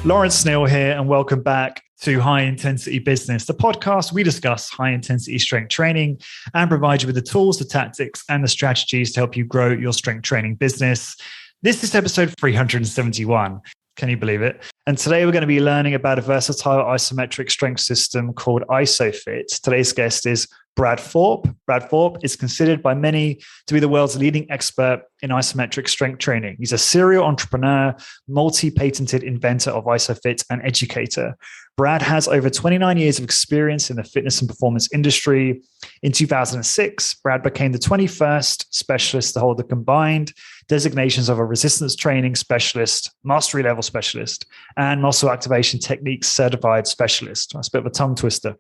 Lawrence Neal here, and welcome back to High Intensity Business, the podcast. We discuss high intensity strength training and provide you with the tools, the tactics, and the strategies to help you grow your strength training business. This is episode 371. Can you believe it? And today we're going to be learning about a versatile isometric strength system called Isofit. Today's guest is Brad Thorpe. Brad Thorpe is considered by many to be the world's leading expert in isometric strength training. He's a serial entrepreneur, multi-patented inventor of Isofit, and educator. Brad has over 29 years of experience in the fitness and performance industry. In 2006, Brad became the 21st specialist to hold the combined designations of a resistance training specialist, mastery level specialist, and muscle activation techniques certified specialist. That's a bit of a tongue twister.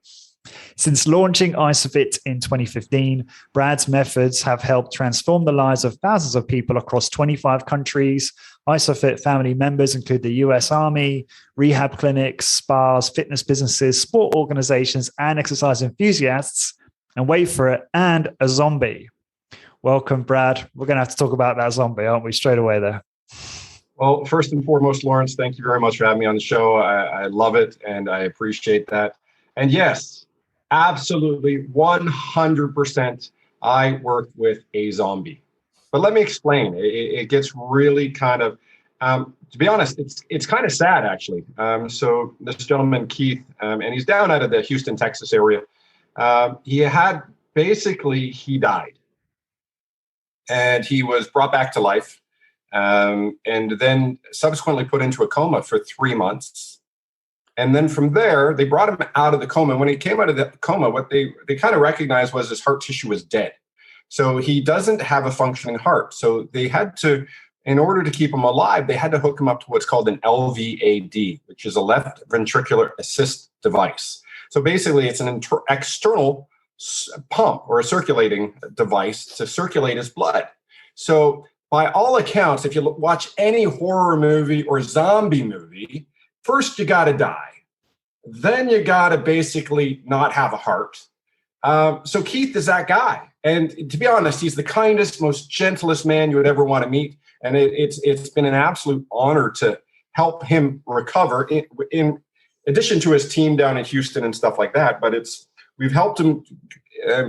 Since launching Isofit in 2015, Brad's methods have helped transform the lives of thousands of people across 25 countries. Isofit family members include the US Army, rehab clinics, spas, fitness businesses, sport organizations, and exercise enthusiasts. And wait for it, and a zombie. Welcome, Brad. We're going to have to talk about that zombie, aren't we, straight away there? Well, first and foremost, Lawrence, thank you very much for having me on the show. I love it, and I appreciate that. And yes, absolutely, 100%, I work with a zombie. But let me explain. It gets really kind of, to be honest, it's kind of sad, actually. So this gentleman, Keith, and he's down out of the Houston, Texas area. He died. And he was brought back to life, and then subsequently put into a coma for 3 months. And then from there, they brought him out of the coma. And when he came out of the coma, what they kind of recognized was his heart tissue was dead. So he doesn't have a functioning heart. So they had to, in order to keep him alive, they had to hook him up to what's called an LVAD, which is a left ventricular assist device. So basically, it's an external pump or a circulating device to circulate his blood. So by all accounts, if you watch any horror movie or zombie movie, first you got to die. Then you got to basically not have a heart. So Keith is that guy. And to be honest, he's the kindest, most gentlest man you would ever want to meet. And it's been an absolute honor to help him recover in addition to his team down in Houston and stuff like that. But we've helped him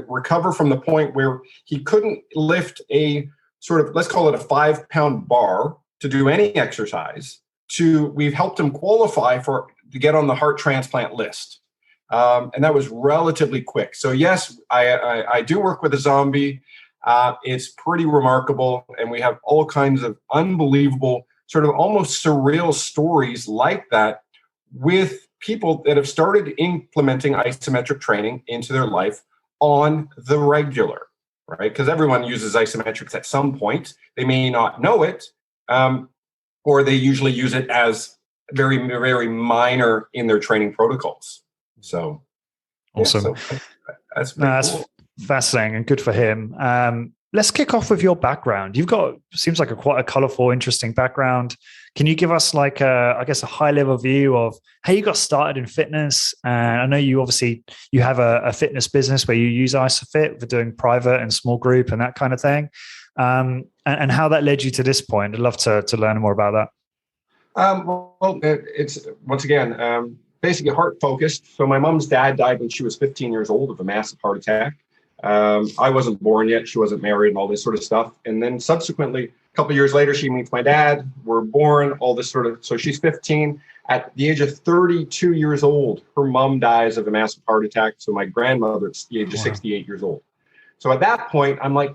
recover from the point where he couldn't lift a sort of, let's call it a 5-pound bar to do any exercise, to we've helped him qualify to get on the heart transplant list. And that was relatively quick. So yes, I do work with a zombie. It's pretty remarkable. And we have all kinds of unbelievable, sort of almost surreal stories like that with people that have started implementing isometric training into their life on the regular, right? Because everyone uses isometrics at some point. They may not know it, or they usually use it as very, very minor in their training protocols. So, awesome. Yeah, that's cool. Fascinating and good for him. Let's kick off with your background. You've got, seems like quite a colorful, interesting background. Can you give us a high level view of how you got started in fitness? And I know you have a fitness business where you use Isofit for doing private and small group and that kind of thing. And how that led you to this point. I'd love to learn more about that. It's once again, basically heart focused. So my mom's dad died when she was 15 years old of a massive heart attack. I wasn't born yet. She wasn't married and all this sort of stuff. And then subsequently, a couple of years later, she meets my dad. We're born, all this sort of. So she's 15. At the age of 32 years old, her mom dies of a massive heart attack. So my grandmother, at the age of 68 years old. So at that point, I'm like,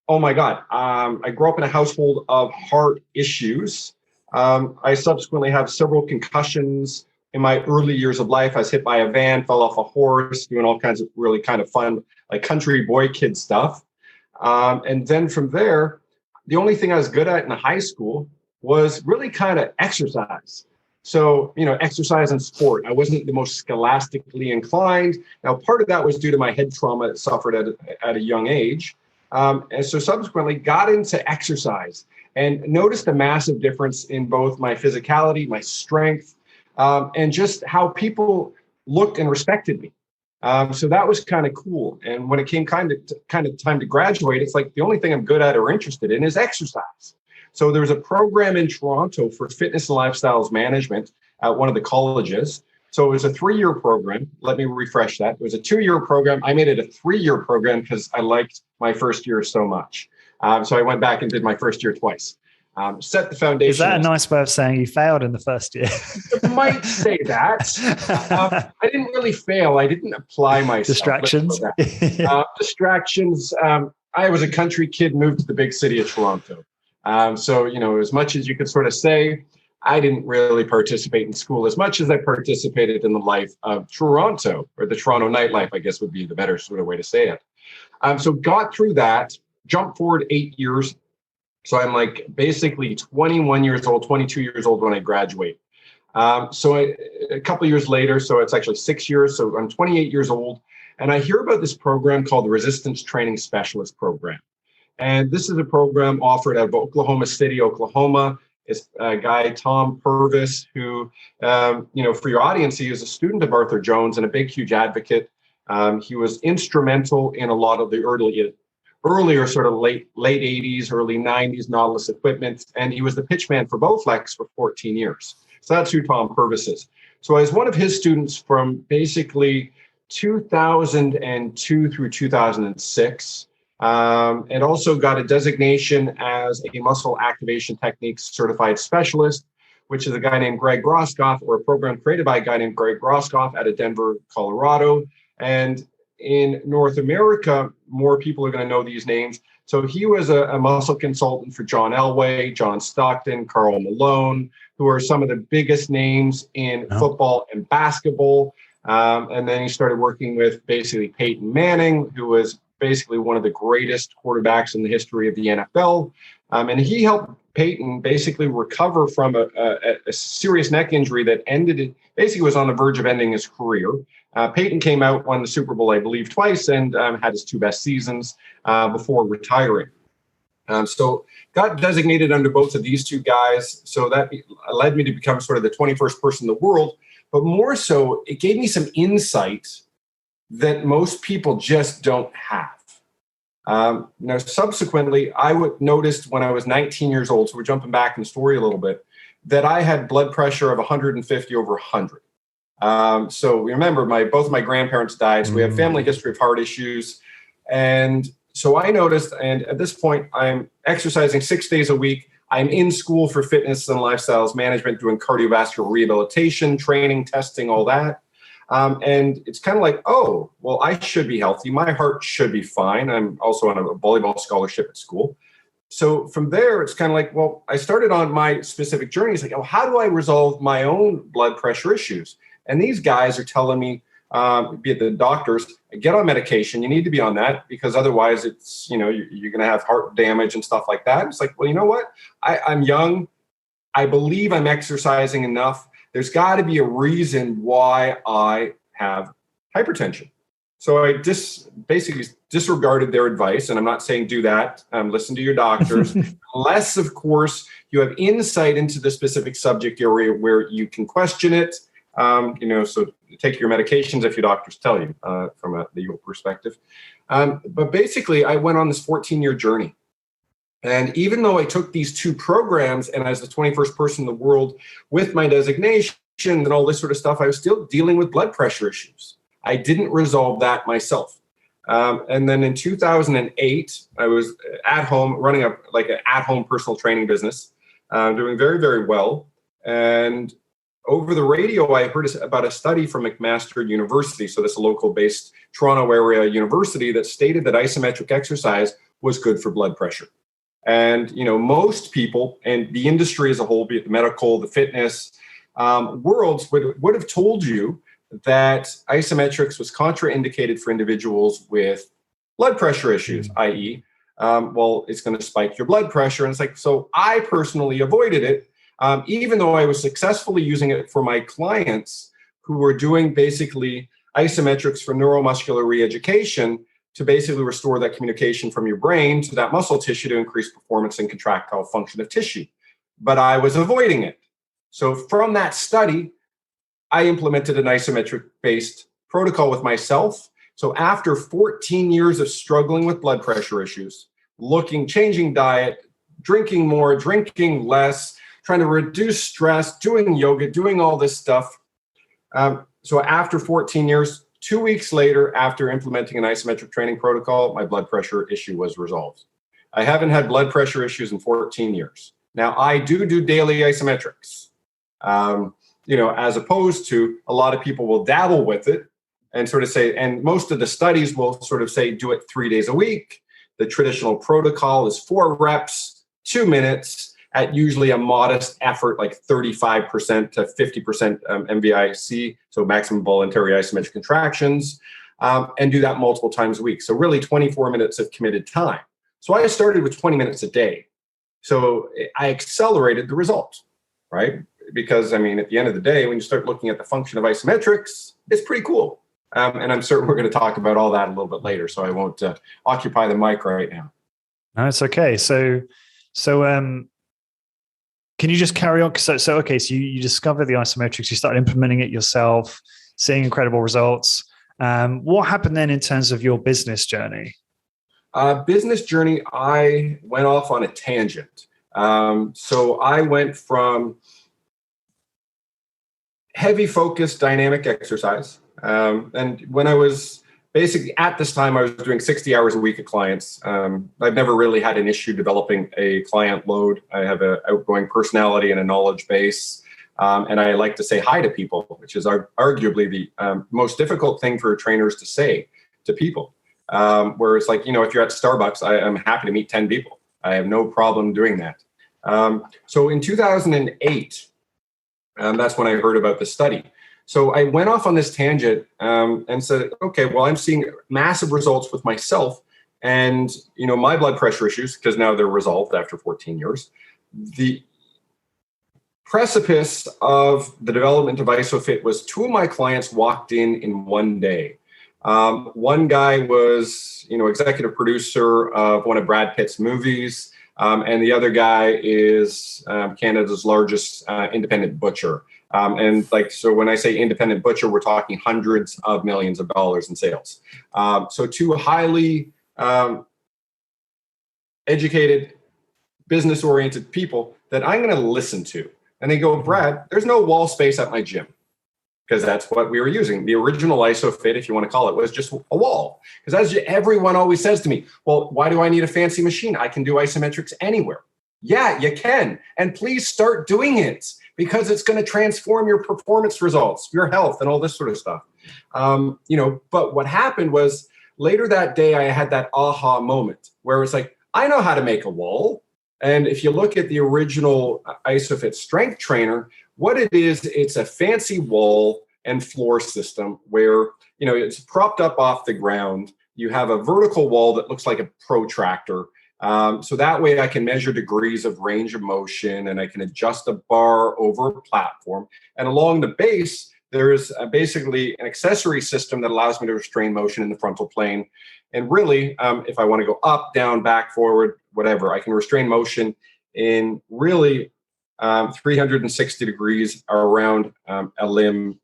oh my God. I grew up in a household of heart issues. I subsequently have several concussions. In my early years of life, I was hit by a van, fell off a horse, doing all kinds of really kind of fun, like country boy kid stuff. And then from there, the only thing I was good at in high school was really kind of exercise. So, exercise and sport. I wasn't the most scholastically inclined. Now, part of that was due to my head trauma that suffered at a young age. And so subsequently got into exercise and noticed a massive difference in both my physicality, my strength, and just how people looked and respected me. So that was kind of cool. And when it came kind of time to graduate, it's like the only thing I'm good at or interested in is exercise. So there was a program in Toronto for fitness and lifestyles management, at one of the colleges. So it was a 3-year program. Let me refresh that. It was a 2-year program. I made it a 3-year program because I liked my first year so much. So I went back and did my first year twice. Set the foundation. Is that a nice way of saying you failed in the first year? You might say that. I didn't really fail. I didn't apply myself. Distractions. Distractions. I was a country kid, moved to the big city of Toronto. So, as much as you could sort of say, I didn't really participate in school as much as I participated in the life of Toronto, or the Toronto nightlife, I guess would be the better sort of way to say it. So got through that, jumped forward 8 years. So I'm like basically 21 years old, 22 years old when I graduate. So a couple of years later, so it's actually 6 years. So I'm 28 years old, and I hear about this program called the Resistance Training Specialist Program. And this is a program offered out of Oklahoma City, Oklahoma. It's a guy, Tom Purvis, who, for your audience, he is a student of Arthur Jones and a big, huge advocate. He was instrumental in a lot of the earlier sort of late 80s, early 90s Nautilus equipment. And he was the pitchman for Bowflex for 14 years. So that's who Tom Purvis is. So I was one of his students from basically 2002 through 2006. And also got a designation as a muscle activation techniques certified specialist, which is a guy named Greg Groskoff, or a program created by a guy named Greg Groskoff out of Denver, Colorado. And in North America, more people are going to know these names. So he was a muscle consultant for John Elway, John Stockton, Karl Malone, who are some of the biggest names in football and basketball. And then he started working with basically Peyton Manning, who was basically one of the greatest quarterbacks in the history of the NFL. And he helped Peyton basically recover from a serious neck injury that basically was on the verge of ending his career. Peyton came out, won the Super Bowl, I believe, twice, and had his 2 best seasons before retiring. So got designated under both of these 2 guys. So that led me to become sort of the 21st person in the world. But more so, it gave me some insight that most people just don't have. Now, subsequently, I noticed when I was 19 years old, so we're jumping back in the story a little bit, that I had blood pressure of 150 over 100. So remember, both of my grandparents died, so we have family history of heart issues. And so I noticed, and at this point, I'm exercising 6 days a week. I'm in school for fitness and lifestyles management, doing cardiovascular rehabilitation, training, testing, all that. And it's kind of like, oh, well, I should be healthy. My heart should be fine. I'm also on a volleyball scholarship at school. So from there, it's kind of like, well, I started on my specific journey. It's like, oh, how do I resolve my own blood pressure issues? And these guys are telling me, be it the doctors, get on medication. You need to be on that because otherwise it's, you're going to have heart damage and stuff like that. It's like, well, you know what? I'm young. I believe I'm exercising enough. There's got to be a reason why I have hypertension. So I basically disregarded their advice. And I'm not saying do that. Listen to your doctors. Unless, of course, you have insight into the specific subject area where you can question it. So take your medications if your doctors tell you from a legal perspective. But basically, I went on this 14-year journey. And even though I took these 2 programs and as the 21st person in the world with my designation and all this sort of stuff, I was still dealing with blood pressure issues. I didn't resolve that myself. And then in 2008, I was at home running an at-home personal training business, doing very, very well. And over the radio, I heard about a study from McMaster University. So this local-based Toronto area university that stated that isometric exercise was good for blood pressure. And, most people and the industry as a whole, be it the medical, the fitness worlds, would have told you that isometrics was contraindicated for individuals with blood pressure issues, i.e., it's going to spike your blood pressure. And it's like, so I personally avoided it, even though I was successfully using it for my clients who were doing basically isometrics for neuromuscular re-education to basically restore that communication from your brain to that muscle tissue to increase performance and contractile function of tissue. But I was avoiding it. So from that study, I implemented an isometric-based protocol with myself. So after 14 years of struggling with blood pressure issues, changing diet, drinking more, drinking less, trying to reduce stress, doing yoga, doing all this stuff. So after 14 years, 2 weeks later, after implementing an isometric training protocol, my blood pressure issue was resolved. I haven't had blood pressure issues in 14 years. Now, I do daily isometrics, as opposed to a lot of people will dabble with it and sort of say, and most of the studies will sort of say, do it 3 days a week. The traditional protocol is 4 reps, 2 minutes at usually a modest effort, like 35% to 50% MVIC, so maximum voluntary isometric contractions, and do that multiple times a week. So really 24 minutes of committed time. So I started with 20 minutes a day. So I accelerated the result, right? Because, at the end of the day, when you start looking at the function of isometrics, it's pretty cool. And I'm certain we're going to talk about all that a little bit later, so I won't occupy the mic right now. No, it's okay. So can you just carry on? So you discovered the isometrics, you started implementing it yourself, seeing incredible results. What happened then in terms of your business journey? Business journey, I went off on a tangent. So I went from heavy focused dynamic exercise. And when I was basically at this time, I was doing 60 hours a week of clients. I've never really had an issue developing a client load. I have an outgoing personality and a knowledge base. And I like to say hi to people, which is arguably the most difficult thing for trainers to say to people. Where it's like, if you're at Starbucks, I'm happy to meet 10 people. I have no problem doing that. So in 2008, that's when I heard about the study. So I went off on this tangent and said, okay, well, I'm seeing massive results with myself and, my blood pressure issues, because now they're resolved after 14 years. The precipice of the development of Isofit was 2 of my clients walked in one day. One guy was, executive producer of one of Brad Pitt's movies. And the other guy is Canada's largest independent butcher. So when I say independent butcher, we're talking hundreds of millions of dollars in sales. So 2 highly educated, business-oriented people that I'm going to listen to. And they go, Brad, there's no wall space at my gym. Because that's what we were using. The original Isofit, if you want to call it, was just a wall. Because everyone always says to me, well, why do I need a fancy machine? I can do isometrics anywhere. Yeah, you can. And please start doing it because it's going to transform your performance results, your health, and all this sort of stuff. But what happened was later that day, I had that aha moment where it's like, I know how to make a wall. And if you look at the original Isofit strength trainer, what it is, it's a fancy wall and floor system where, it's propped up off the ground. You have a vertical wall that looks like a protractor. So that way I can measure degrees of range of motion and I can adjust a bar over a platform. And along the base, there's basically an accessory system that allows me to restrain motion in the frontal plane. And really, if I want to go up, down, back, forward, whatever, I can restrain motion in really 360 degrees around a limb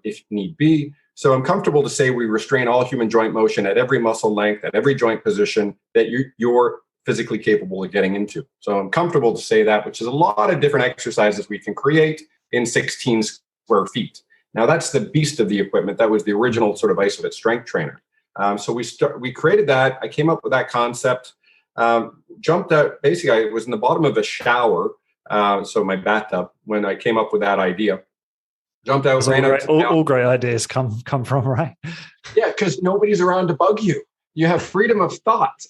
if need be. So I'm comfortable to say we restrain all human joint motion at every muscle length, at every joint position that you're physically capable of getting into. So I'm comfortable to say that, which is a lot of different exercises we can create in 16 square feet. Now that's the beast of the equipment. That was the original sort of Isofit strength trainer. So we created that. I came up with that concept, jumped out. Basically, I was in the bottom of a shower. So my bathtub, when I came up with that idea, jumped out. All great ideas come from, right? Yeah, because nobody's around to bug you. You have freedom of thought.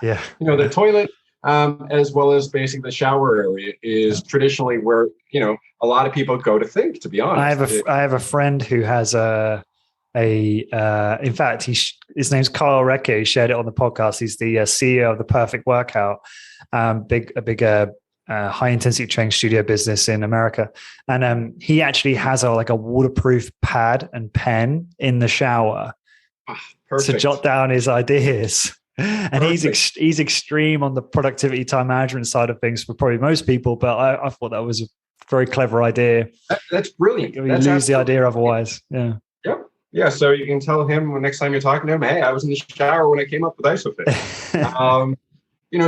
Yeah. The toilet, as well as basically the shower area, is traditionally where a lot of people go to think. To be honest, I have a friend who has in fact, his name's Kyle Recke. He shared it on the podcast. He's the CEO of the Perfect Workout, a big high intensity training studio business in America. And he actually has a waterproof pad and pen in the shower to jot down his ideas. And he's extreme on the productivity time management side of things for probably most people, but I thought that was a very clever idea. That's brilliant. You lose the idea otherwise. Yeah. Yep. Yeah. So you can tell him next time you're talking to him, hey, I was in the shower when I came up with Isofit.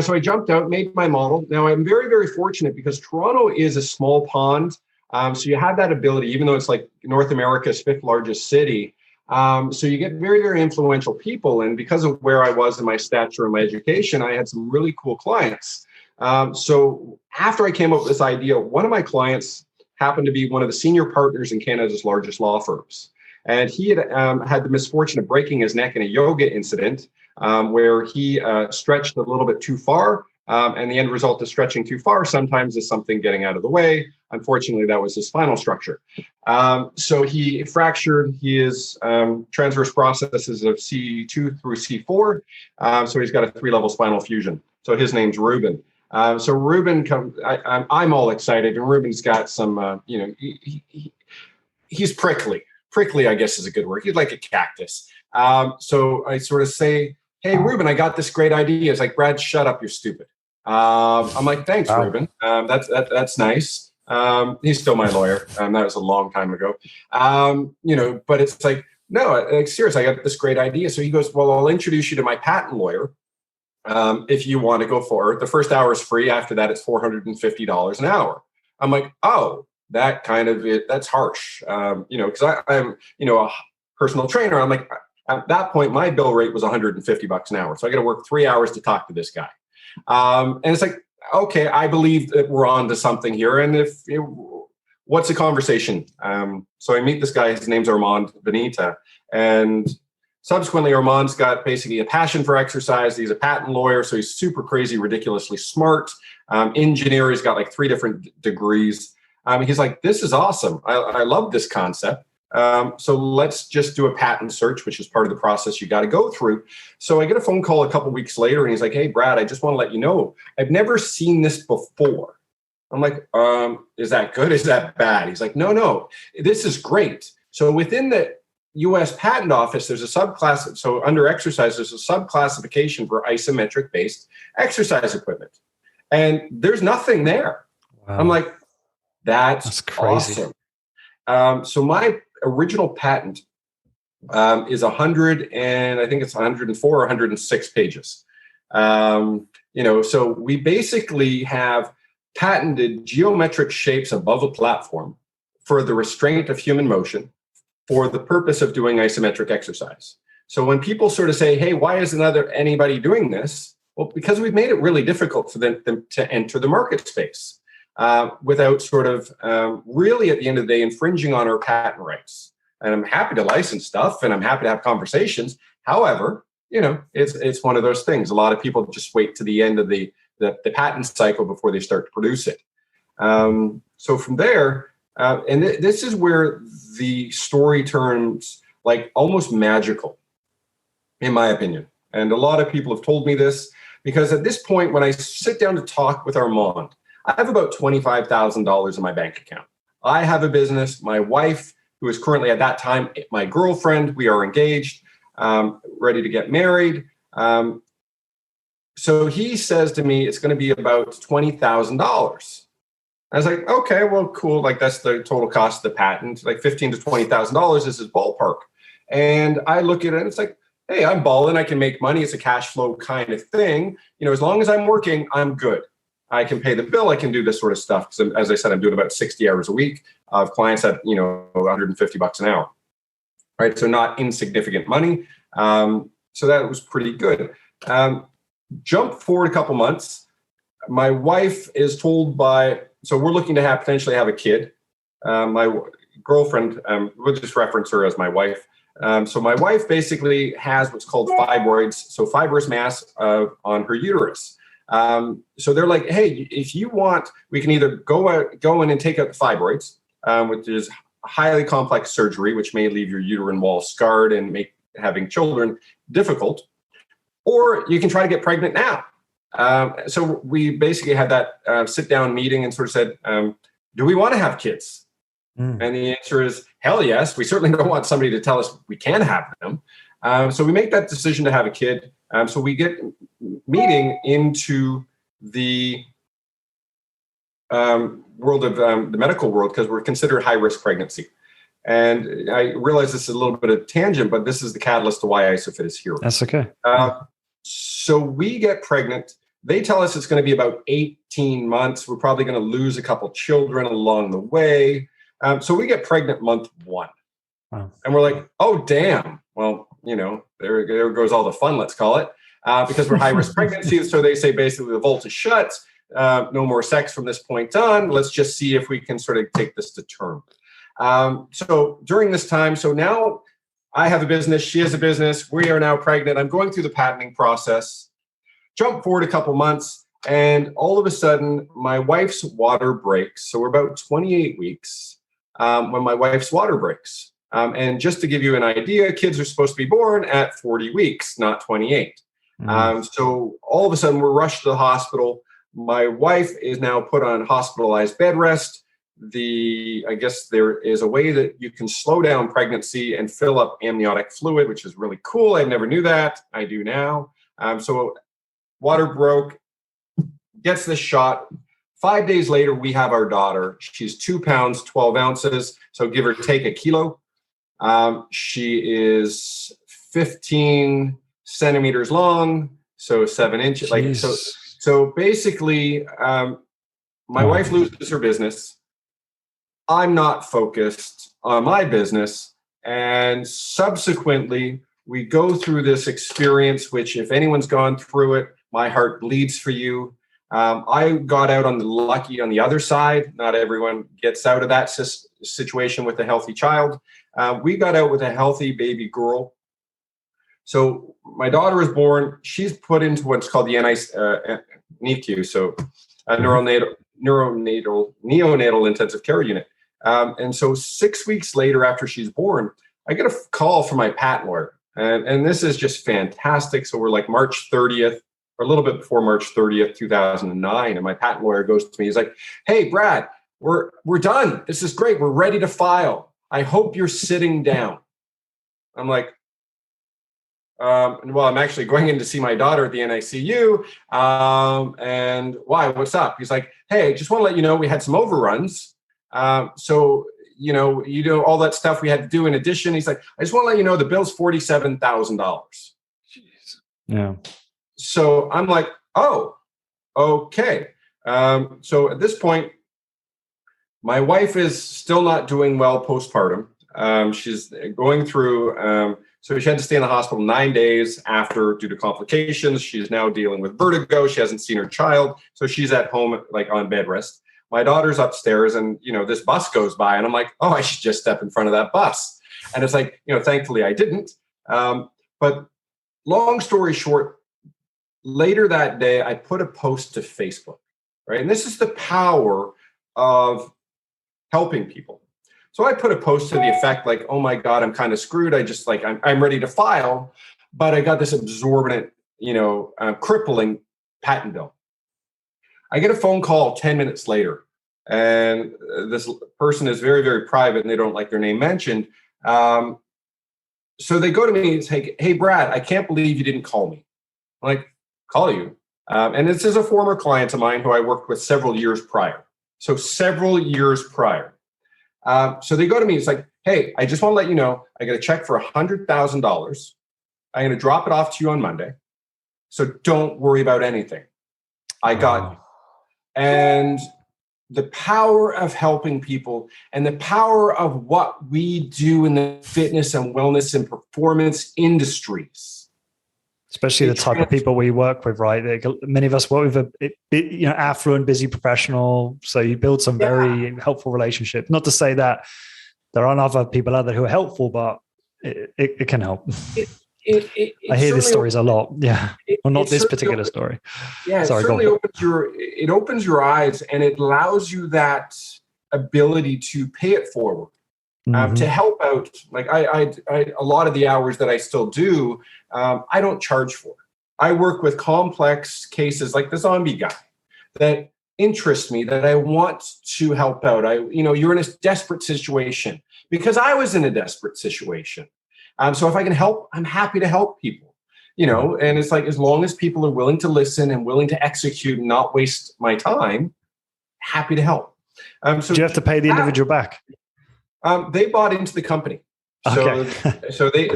so I jumped out, made my model. Now I'm very, very fortunate because Toronto is a small pond. So you have that ability, even though it's like North America's 5th largest city. So you get very, very influential people. And because of where I was in my stature and my education, I had some really cool clients. So after I came up with this idea, one of my clients happened to be one of the senior partners in Canada's largest law firms. And he had had the misfortune of breaking his neck in a yoga incident where he stretched a little bit too far. And the end result of stretching too far sometimes is something getting out of the way. Unfortunately, that was his spinal structure. So he fractured his transverse processes of C2 through C4. So he's got a 3-level spinal fusion. So his name's Ruben. So Ruben, I'm all excited. And Ruben's got some, he's prickly. Prickly, I guess, is a good word. He's like a cactus. So I sort of say, hey, Ruben, I got this great idea. It's like, Brad, shut up, you're stupid. I'm like, thanks, wow. Ruben. That's nice. He's still my lawyer. That was a long time ago. But it's like, no, like, seriously, I got this great idea. So he goes, well, I'll introduce you to my patent lawyer if you want to go forward. The first hour is free. After that, it's $450 an hour. I'm like, oh, that kind of that's harsh. Because I'm, a personal trainer. I'm like, at that point, my bill rate was $150 an hour. So I got to work 3 hours to talk to this guy. And it's like, okay, I believe that we're on to something here. And what's the conversation? So I meet this guy, his name's Armand Benita. And subsequently, Armand's got basically a passion for exercise. He's a patent lawyer, so he's super crazy, ridiculously smart. Engineer, he's got like 3 different degrees. He's like, this is awesome. I love this concept. So let's just do a patent search, which is part of the process you got to go through. So I get a phone call a couple of weeks later, and he's like, hey, Brad, I just want to let you know, I've never seen this before. I'm like, is that good? Is that bad? He's like, no, this is great. So within the U.S. Patent Office, there's a subclass. So under exercise, there's a subclassification for isometric based exercise equipment. And there's nothing there. Wow. I'm like, that's crazy. Awesome. So my original patent is 100 and I think it's 104 or 106 pages. So we basically have patented geometric shapes above a platform for the restraint of human motion for the purpose of doing isometric exercise. So when people sort of say, hey, why isn't anybody doing this? Well, because we've made it really difficult for them to enter the market space without sort of really at the end of the day infringing on our patent rights. And I'm happy to license stuff and I'm happy to have conversations. However, it's one of those things. A lot of people just wait to the end of the patent cycle before they start to produce it. So from there, and this is where the story turns like almost magical, in my opinion. And a lot of people have told me this because at this point, when I sit down to talk with Armand, I have about $25,000 in my bank account. I have a business. My wife, who is currently at that time my girlfriend, we are engaged, ready to get married. So he says to me, it's going to be about $20,000. I was like, okay, well, cool. Like that's the total cost of the patent. Like $15,000 to $20,000 is his ballpark. And I look at it and it's like, hey, I'm balling. I can make money. It's a cash flow kind of thing. As long as I'm working, I'm good. I can pay the bill. I can do this sort of stuff. Because as I said, I'm doing about 60 hours a week of clients at, $150 an hour. Right. So not insignificant money. So that was pretty good. Jump forward a couple months. My wife is told so we're looking to potentially have a kid. My girlfriend, we'll just reference her as my wife. So my wife basically has what's called fibroids, so fibrous mass on her uterus. So they're like, hey, if you want, we can either go in and take out the fibroids, which is highly complex surgery, which may leave your uterine wall scarred and make having children difficult, or you can try to get pregnant now. So we basically had that sit-down meeting and sort of said, do we want to have kids? And the answer is, hell yes. We certainly don't want somebody to tell us we can have them. So we make that decision to have a kid. So we get meeting into the world of the medical world because we're considered high-risk pregnancy. And I realize this is a little bit of a tangent, but this is the catalyst to why Isofit is here. That's okay. So we get pregnant They tell us it's going to be about 18 months. We're probably going to lose a couple children along the way. So we get pregnant month 1. Wow. And we're like, oh, damn. Well, there goes all the fun, let's call it, because we're high-risk pregnancy. So they say basically the vault is shut. No more sex from this point on. Let's just see if we can sort of take this to term. So during this time, so now I have a business. She has a business. We are now pregnant. I'm going through the patenting process. Jump forward a couple months, and all of a sudden, my wife's water breaks. So we're about 28 weeks when my wife's water breaks. And just to give you an idea, kids are supposed to be born at 40 weeks, not 28. So all of a sudden, we're rushed to the hospital. My wife is now put on hospitalized bed rest. I guess there is a way that you can slow down pregnancy and fill up amniotic fluid, which is really cool. I never knew that. I do now. So water broke, gets this shot. 5 days later, we have our daughter. She's 2 pounds, 12 ounces. So give or take a kilo. She is 15 centimeters long. So 7 inches. So basically, my wife loses her business. I'm not focused on my business. And subsequently, we go through this experience, which if anyone's gone through it, my heart bleeds for you. I got out on the other side. Not everyone gets out of that situation with a healthy child. We got out with a healthy baby girl. So my daughter was born. She's put into what's called the NICU, so a neonatal intensive care unit. And so 6 weeks later, after she's born, I get a call from my patent lawyer. And this is just fantastic. So we're like March 30th, or a little bit before March 30th, 2009. And my patent lawyer goes to me. He's like, hey, Brad, we're done. This is great. We're ready to file. I hope you're sitting down. I'm like, well, I'm actually going in to see my daughter at the NICU. And why? What's up? He's like, hey, just want to let you know we had some overruns. So, all that stuff we had to do in addition. He's like, I just want to let you know the bill's $47,000. Jeez. Yeah. So I'm like, oh, okay. So at this point, my wife is still not doing well postpartum. She's going through, so she had to stay in the hospital 9 days after due to complications. She's now dealing with vertigo. She hasn't seen her child. So she's at home, like on bed rest. My daughter's upstairs and, this bus goes by and I'm like, oh, I should just step in front of that bus. And it's like, thankfully I didn't. But long story short, later that day, I put a post to Facebook, right? And this is the power of helping people. So I put a post to the effect like, oh my God, I'm kind of screwed. I just I'm ready to file, but I got this exorbitant, crippling patent bill. I get a phone call 10 minutes later, and this person is very, very private and they don't like their name mentioned. So they go to me and say, hey, Brad, I can't believe you didn't call me. I'm like, call you? And this is a former client of mine who I worked with several years prior. So several years prior. So they go to me, it's like, hey, I just want to let you know, I got a check for $100,000. I'm going to drop it off to you on Monday. So don't worry about anything. I got you. And the power of helping people and the power of what we do in the fitness and wellness and performance industries. Especially the type of people we work with, right? Many of us work with affluent, busy professional. So you build some very helpful relationships. Not to say that there aren't other people out there who are helpful, but it can help. I hear these stories a lot. Yeah. Well, not this particular story. Yeah. Sorry, it opens your eyes and it allows you that ability to pay it forward. To help out, like I a lot of the hours that I still do, I don't charge for. I work with complex cases like the zombie guy that interest me, that I want to help out. You're in a desperate situation because I was in a desperate situation. So if I can help, I'm happy to help people. And it's like as long as people are willing to listen and willing to execute and not waste my time, happy to help. So do you have to pay the individual back? They bought into the company. So, okay. So they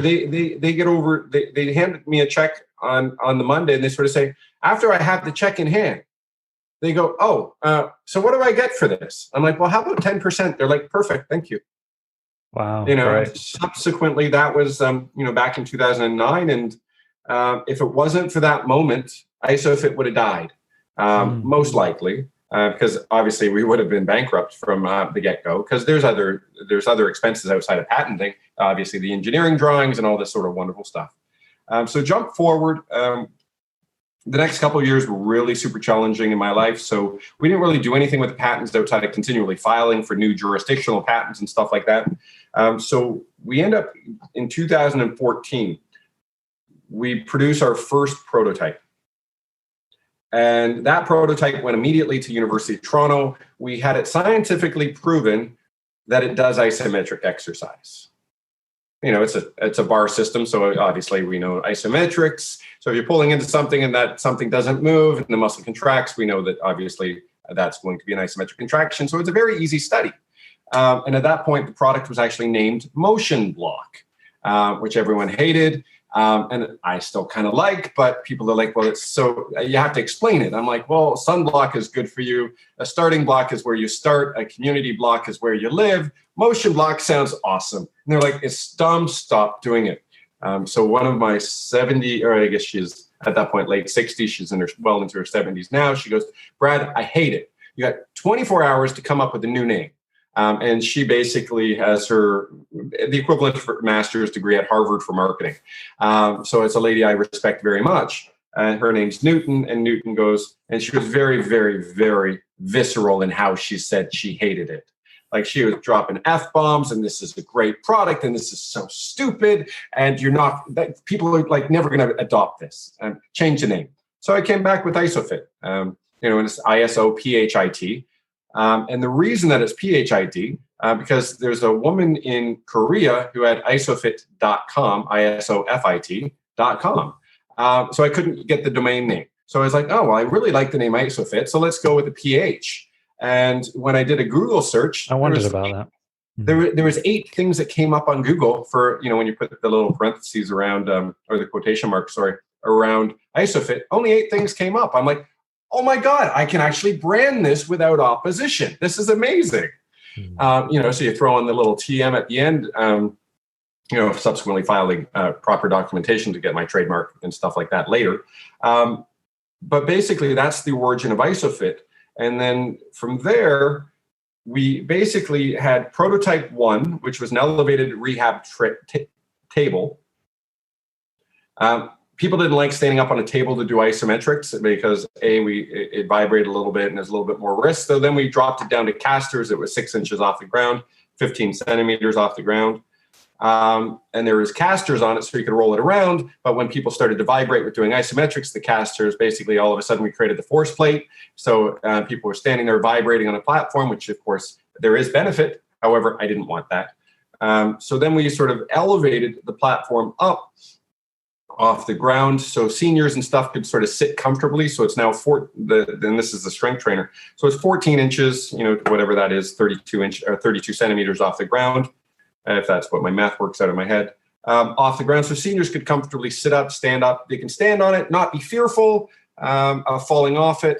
get over, they handed me a check on the Monday, and they sort of say, after I have the check in hand, they go, so what do I get for this? I'm like, well, how about 10%? They're like, perfect, thank you. Wow. Right. Subsequently, that was, back in 2009. And if it wasn't for that moment, Isofit would have died, most likely, because obviously we would have been bankrupt from the get-go, because there's other expenses outside of patenting, obviously the engineering drawings and all this sort of wonderful stuff. So jump forward. The next couple of years were really super challenging in my life. So we didn't really do anything with the patents outside of continually filing for new jurisdictional patents and stuff like that. So we end up in 2014, we produce our first prototype. And that prototype went immediately to University of Toronto. We had it scientifically proven that it does isometric exercise. It's a bar system, so obviously we know isometrics. So if you're pulling into something and that something doesn't move and the muscle contracts, we know that obviously that's going to be an isometric contraction. So it's a very easy study. And at that point, the product was actually named Motion Block, which everyone hated. And I still kind of like, but people are like, well, it's so, you have to explain it. I'm like, well, sunblock is good for you. A starting block is where you start. A community block is where you live. Motion block sounds awesome. And they're like, it's dumb, stop doing it. So one of my 70, or I guess she's at that point, late 60s, she's well into her 70s now. She goes, Brad, I hate it. You got 24 hours to come up with a new name. And she basically has the equivalent for master's degree at Harvard for marketing. So it's a lady I respect very much. Her name's Newton, and Newton goes, and she was very, very, very visceral in how she said she hated it. Like she was dropping F-bombs, and this is a great product, and this is so stupid, and people are like never going to adopt this. Change the name. So I came back with Isofit, and it's ISOPHIT. And the reason that it's PHIT, because there's a woman in Korea who had isofit.com, ISOFIT.com. So I couldn't get the domain name. So I was like, oh, well, I really like the name Isofit, so let's go with the PH. And when I did a Google search, I wondered about that. There was 8 things that came up on Google for, when you put the little parentheses around, or the quotation mark, around Isofit, only 8 things came up. I'm like, oh my God, I can actually brand this without opposition. This is amazing. So you throw on the little TM at the end, subsequently filing proper documentation to get my trademark and stuff like that later. But basically, that's the origin of Isofit. And then from there, we basically had prototype 1, which was an elevated rehab table. People didn't like standing up on a table to do isometrics because it vibrated a little bit and there's a little bit more risk. So then we dropped it down to casters. It was 6 inches off the ground, 15 centimeters off the ground. And there was casters on it so you could roll it around. But when people started to vibrate with doing isometrics, the casters, basically all of a sudden we created the force plate. So people were standing there vibrating on a platform, which of course there is benefit. However, I didn't want that. So then we sort of elevated the platform up off the ground, so seniors and stuff could sort of sit comfortably. So it's now then this is the strength trainer. So it's 14 inches, whatever that is, 32 centimeters off the ground, if that's what my math works out of my head, off the ground. So seniors could comfortably sit up, stand up. They can stand on it, not be fearful of falling off it.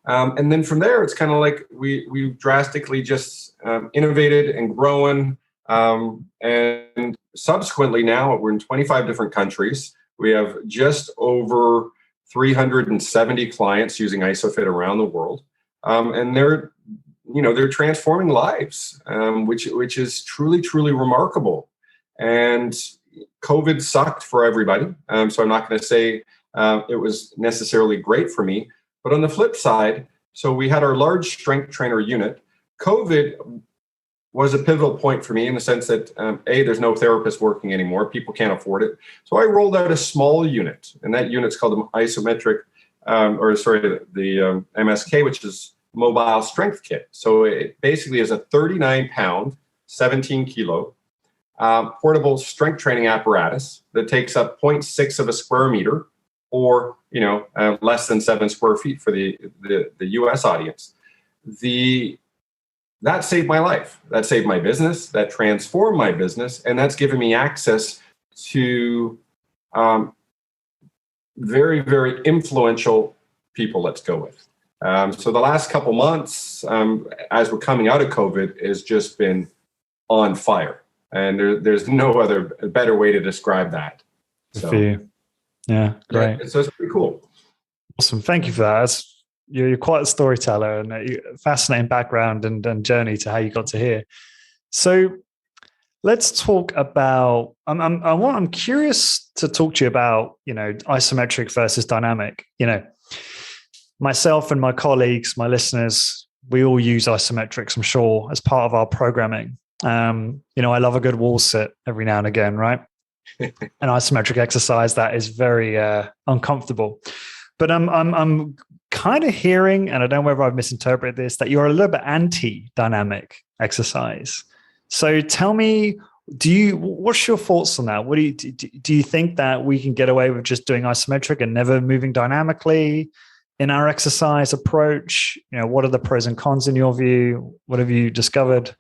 And then from there, it's kind of like we drastically just innovated and grown. And subsequently now we're in 25 different countries. We have just over 370 clients using Isofit around the world. And they're transforming lives, which is truly, truly remarkable. And COVID sucked for everybody. So I'm not going to say it was necessarily great for me, but on the flip side, so we had our large strength trainer unit. COVID was a pivotal point for me in the sense that, there's no therapist working anymore. People can't afford it. So I rolled out a small unit, and that unit's called the Isometric, the MSK, which is Mobile Strength Kit. So it basically is a 39-pound, 17-kilo portable strength training apparatus that takes up 0.6 of a square meter, or less than 7 square feet for the U.S. audience. That saved my life. That saved my business. That transformed my business. And that's given me access to very, very influential people, let's go with. So the last couple months, as we're coming out of COVID, has just been on fire. And there's no other better way to describe that. So, yeah, great. Yeah, so it's pretty cool. Awesome. Thank you for that. You're quite a storyteller, and a fascinating background and journey to how you got to here. So let's talk about, I'm curious to talk to you about, isometric versus dynamic. Myself and my colleagues, my listeners, we all use isometrics, I'm sure, as part of our programming. I love a good wall sit every now and again, right? An isometric exercise that is very uncomfortable. But I'm kind of hearing, and I don't know whether I've misinterpreted this, that you're a little bit anti-dynamic exercise. So tell me, what's your thoughts on that? What do you think that we can get away with just doing isometric and never moving dynamically in our exercise approach? What are the pros and cons in your view? What have you discovered?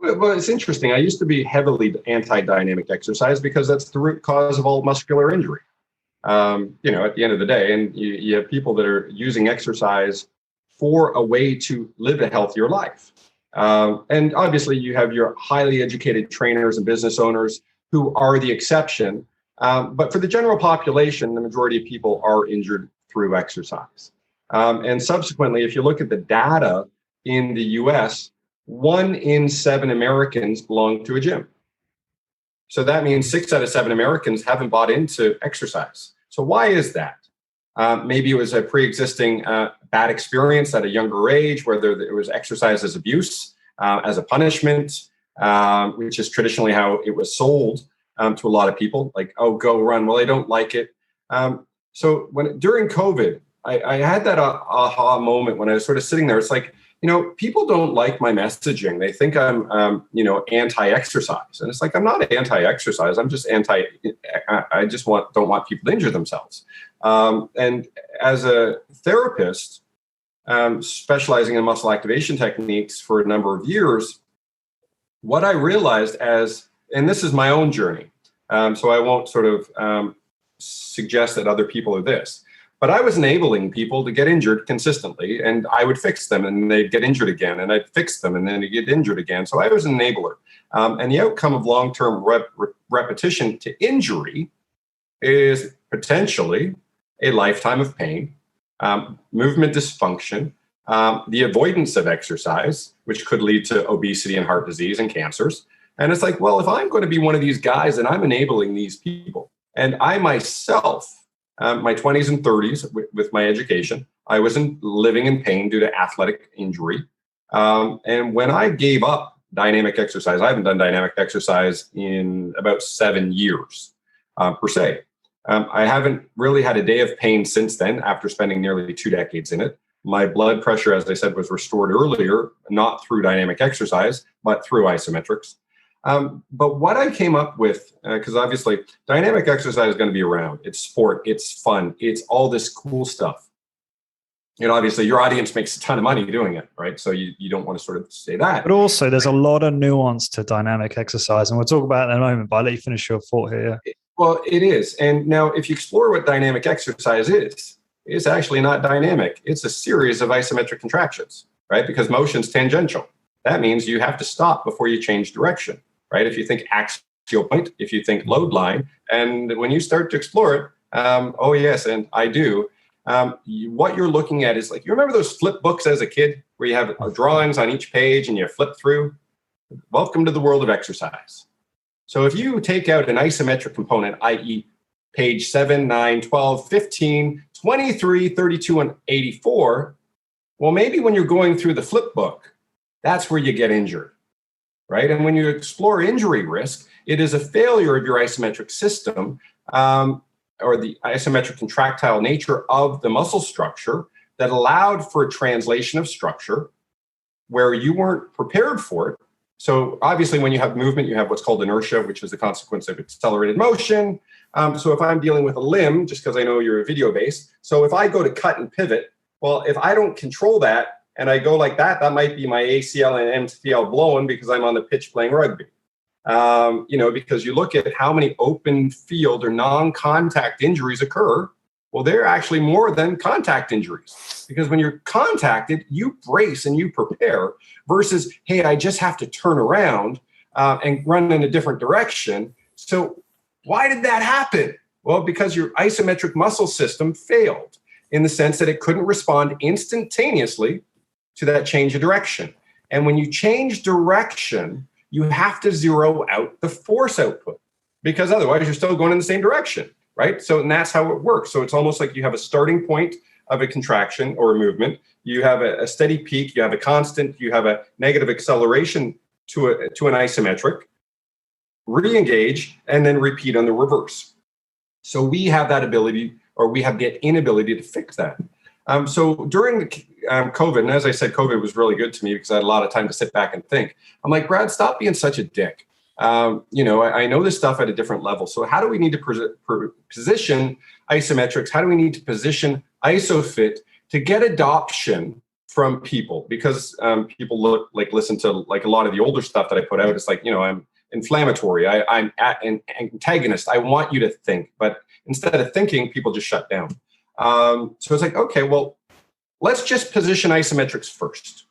Well, it's interesting. I used to be heavily anti-dynamic exercise because that's the root cause of all muscular injury. At the end of the day, and you have people that are using exercise for a way to live a healthier life. And obviously you have your highly educated trainers and business owners who are the exception. But for the general population, the majority of people are injured through exercise. And subsequently, if you look at the data in the US, 1 in 7 Americans belong to a gym. So that means 6 out of 7 Americans haven't bought into exercise. So why is that? Maybe it was a pre-existing bad experience at a younger age, whether it was exercise as abuse, as a punishment, which is traditionally how it was sold to a lot of people, like, oh, go run. Well, I don't like it. So during COVID, I had that aha moment when I was sort of sitting there. It's like, people don't like my messaging. They think I'm, anti-exercise. And it's like, I'm not anti-exercise. I'm just I just don't want people to injure themselves. And as a therapist, specializing in muscle activation techniques for a number of years, what I realized and this is my own journey, so I won't sort of suggest that other people are this, but I was enabling people to get injured consistently, and I would fix them and they'd get injured again, and I'd fix them and then they'd get injured again. So I was an enabler. And the outcome of long-term repetition to injury is potentially a lifetime of pain, movement dysfunction, the avoidance of exercise, which could lead to obesity and heart disease and cancers. And it's like, well, if I'm going to be one of these guys and I'm enabling these people, and I myself, my 20s and 30s with my education, I was living in pain due to athletic injury. And when I gave up dynamic exercise, I haven't done dynamic exercise in about 7 years per se. I haven't really had a day of pain since then, after spending nearly 2 decades in it. My blood pressure, as I said, was restored earlier, not through dynamic exercise, but through isometrics. But what I came up with, because obviously dynamic exercise is going to be around. It's sport, it's fun, it's all this cool stuff. Obviously your audience makes a ton of money doing it, right? So you don't want to sort of say that. But also there's a lot of nuance to dynamic exercise, and we'll talk about that in a moment, but I'll let you finish your thought here. Well, it is. And now if you explore what dynamic exercise is, it's actually not dynamic. It's a series of isometric contractions, right? Because motion's tangential. That means you have to stop before you change direction, right? If you think axial point, if you think load line, and when you start to explore it, oh yes, and I do, what you're looking at is like, you remember those flip books as a kid where you have drawings on each page and you flip through? Welcome to the world of exercise. So if you take out an isometric component, i.e. page 7, 9, 12, 15, 23, 32, and 84, well, maybe when you're going through the flip book, that's where you get injured, right? And when you explore injury risk, it is a failure of your isometric system, or the isometric contractile nature of the muscle structure that allowed for a translation of structure where you weren't prepared for it. So obviously when you have movement, you have what's called inertia, which is the consequence of accelerated motion. So if I'm dealing with a limb, just because I know you're video based, so if I go to cut and pivot, well, if I don't control that and I go like that, that might be my ACL and MCL blown because I'm on the pitch playing rugby. Because you look at how many open field or non-contact injuries occur. Well, they're actually more than contact injuries, because when you're contacted, you brace and you prepare versus, hey, I just have to turn around and run in a different direction. So why did that happen? Well, because your isometric muscle system failed in the sense that it couldn't respond instantaneously to that change of direction. And when you change direction, you have to zero out the force output, because otherwise you're still going in the same direction. Right? So, and that's how it works. So it's almost like you have a starting point of a contraction or a movement. You have a steady peak. You have a constant. You have a negative acceleration to an isometric, re-engage, and then repeat on the reverse. So we have that ability, or we have the inability to fix that. So during the COVID, and as I said, COVID was really good to me because I had a lot of time to sit back and think. I'm like, Brad, stop being such a dick. I know this stuff at a different level. So how do we need to position isometrics? How do we need to position Isofit to get adoption from people? Because people listen to like a lot of the older stuff that I put out. It's like, I'm inflammatory. I'm an antagonist. I want you to think, but instead of thinking, people just shut down. So it's like, okay, well, let's just position isometrics first,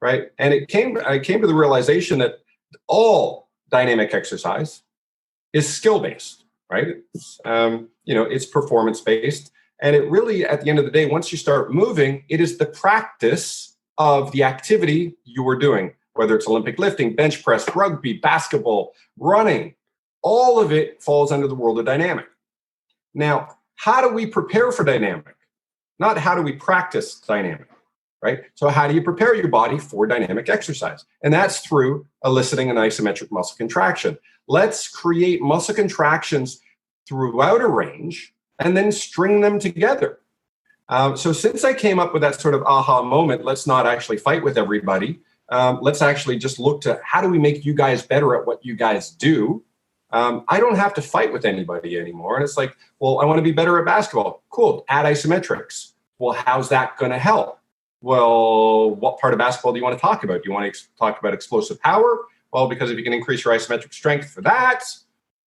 right? And I came to the realization that all dynamic exercise is skill-based, right? It's performance-based. And it really, at the end of the day, once you start moving, it is the practice of the activity you were doing, whether it's Olympic lifting, bench press, rugby, basketball, running, all of it falls under the world of dynamic. Now, how do we prepare for dynamic? Not how do we practice dynamic, right? So how do you prepare your body for dynamic exercise? And that's through eliciting an isometric muscle contraction. Let's create muscle contractions throughout a range and then string them together. So since I came up with that sort of aha moment, let's not actually fight with everybody. Let's actually just look to how do we make you guys better at what you guys do? I don't have to fight with anybody anymore. And it's like, well, I want to be better at basketball. Cool, add isometrics. Well, how's that going to help? Well, what part of basketball do you want to talk about? Do you want to talk about explosive power? Well, because if you can increase your isometric strength for that,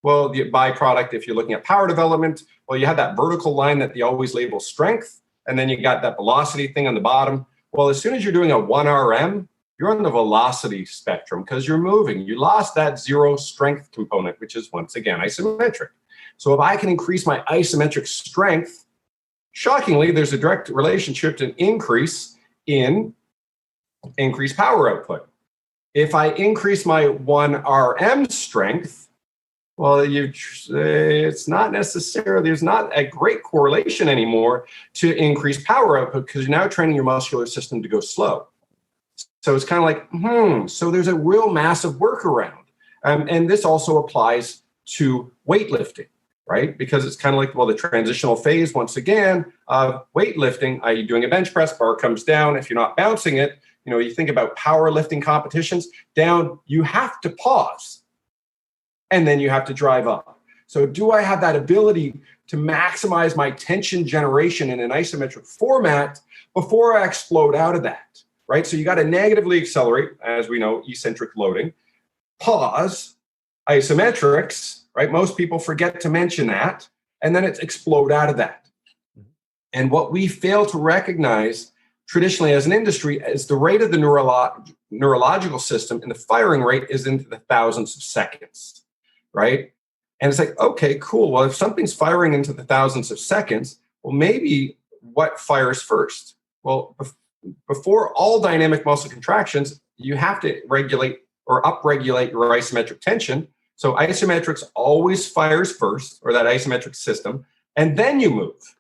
well, the byproduct, if you're looking at power development, well, you have that vertical line that they always label strength, and then you got that velocity thing on the bottom. Well, as soon as you're doing a 1 RM, you're on the velocity spectrum because you're moving. You lost that zero strength component, which is, once again, isometric. So if I can increase my isometric strength, shockingly, there's a direct relationship to an increase in increased power output. If I increase my 1 RM strength, well, it's not necessarily, there's not a great correlation anymore to increased power output because you're now training your muscular system to go slow. So it's kind of like, so there's a real massive workaround. And this also applies to weightlifting, right? Because it's kind of like, well, the transitional phase, once again, of weightlifting, i.e. doing a bench press, bar comes down. If you're not bouncing it, you think about powerlifting competitions, down, you have to pause. And then you have to drive up. So do I have that ability to maximize my tension generation in an isometric format before I explode out of that, right? So you got to negatively accelerate, as we know, eccentric loading, pause, isometrics, right? Most people forget to mention that, and then it's explode out of that. And what we fail to recognize traditionally as an industry is the rate of the neurological system, and the firing rate is into the thousands of seconds, right? And it's like, okay, cool. Well, if something's firing into the thousands of seconds, well, maybe what fires first? Well, before all dynamic muscle contractions, you have to regulate or upregulate your isometric tension. So isometrics always fires first, or that isometric system, and then you move,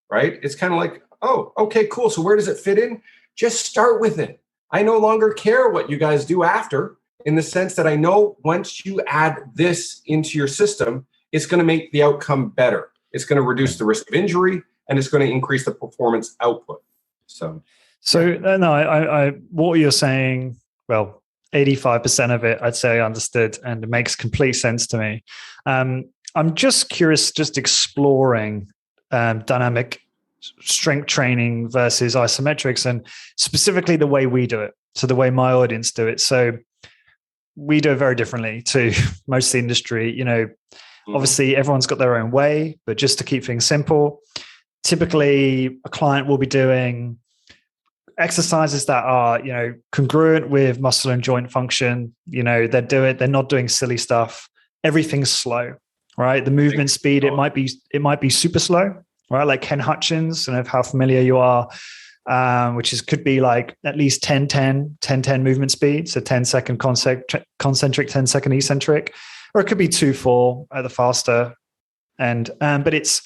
right? It's kind of like, oh, okay, cool. So where does it fit in? Just start with it. I no longer care what you guys do after, in the sense that I know once you add this into your system, it's going to make the outcome better. It's going to reduce the risk of injury, and it's going to increase the performance output. So no, I what you're saying, well, 85% of it, I'd say I understood, and it makes complete sense to me. I'm just curious, just exploring dynamic strength training versus isometrics, and specifically the way we do it. So the way my audience do it. So we do it very differently to most of the industry. Obviously everyone's got their own way, but just to keep things simple, typically a client will be doing exercises that are, congruent with muscle and joint function. They're not doing silly stuff. Everything's slow, right? The movement speed, it might be super slow, right? Like Ken Hutchins, I don't know how familiar you are, could be like at least 10-10 movement speed. So 10-second concentric, 10-second eccentric, or it could be 2-4 at the faster end. But it's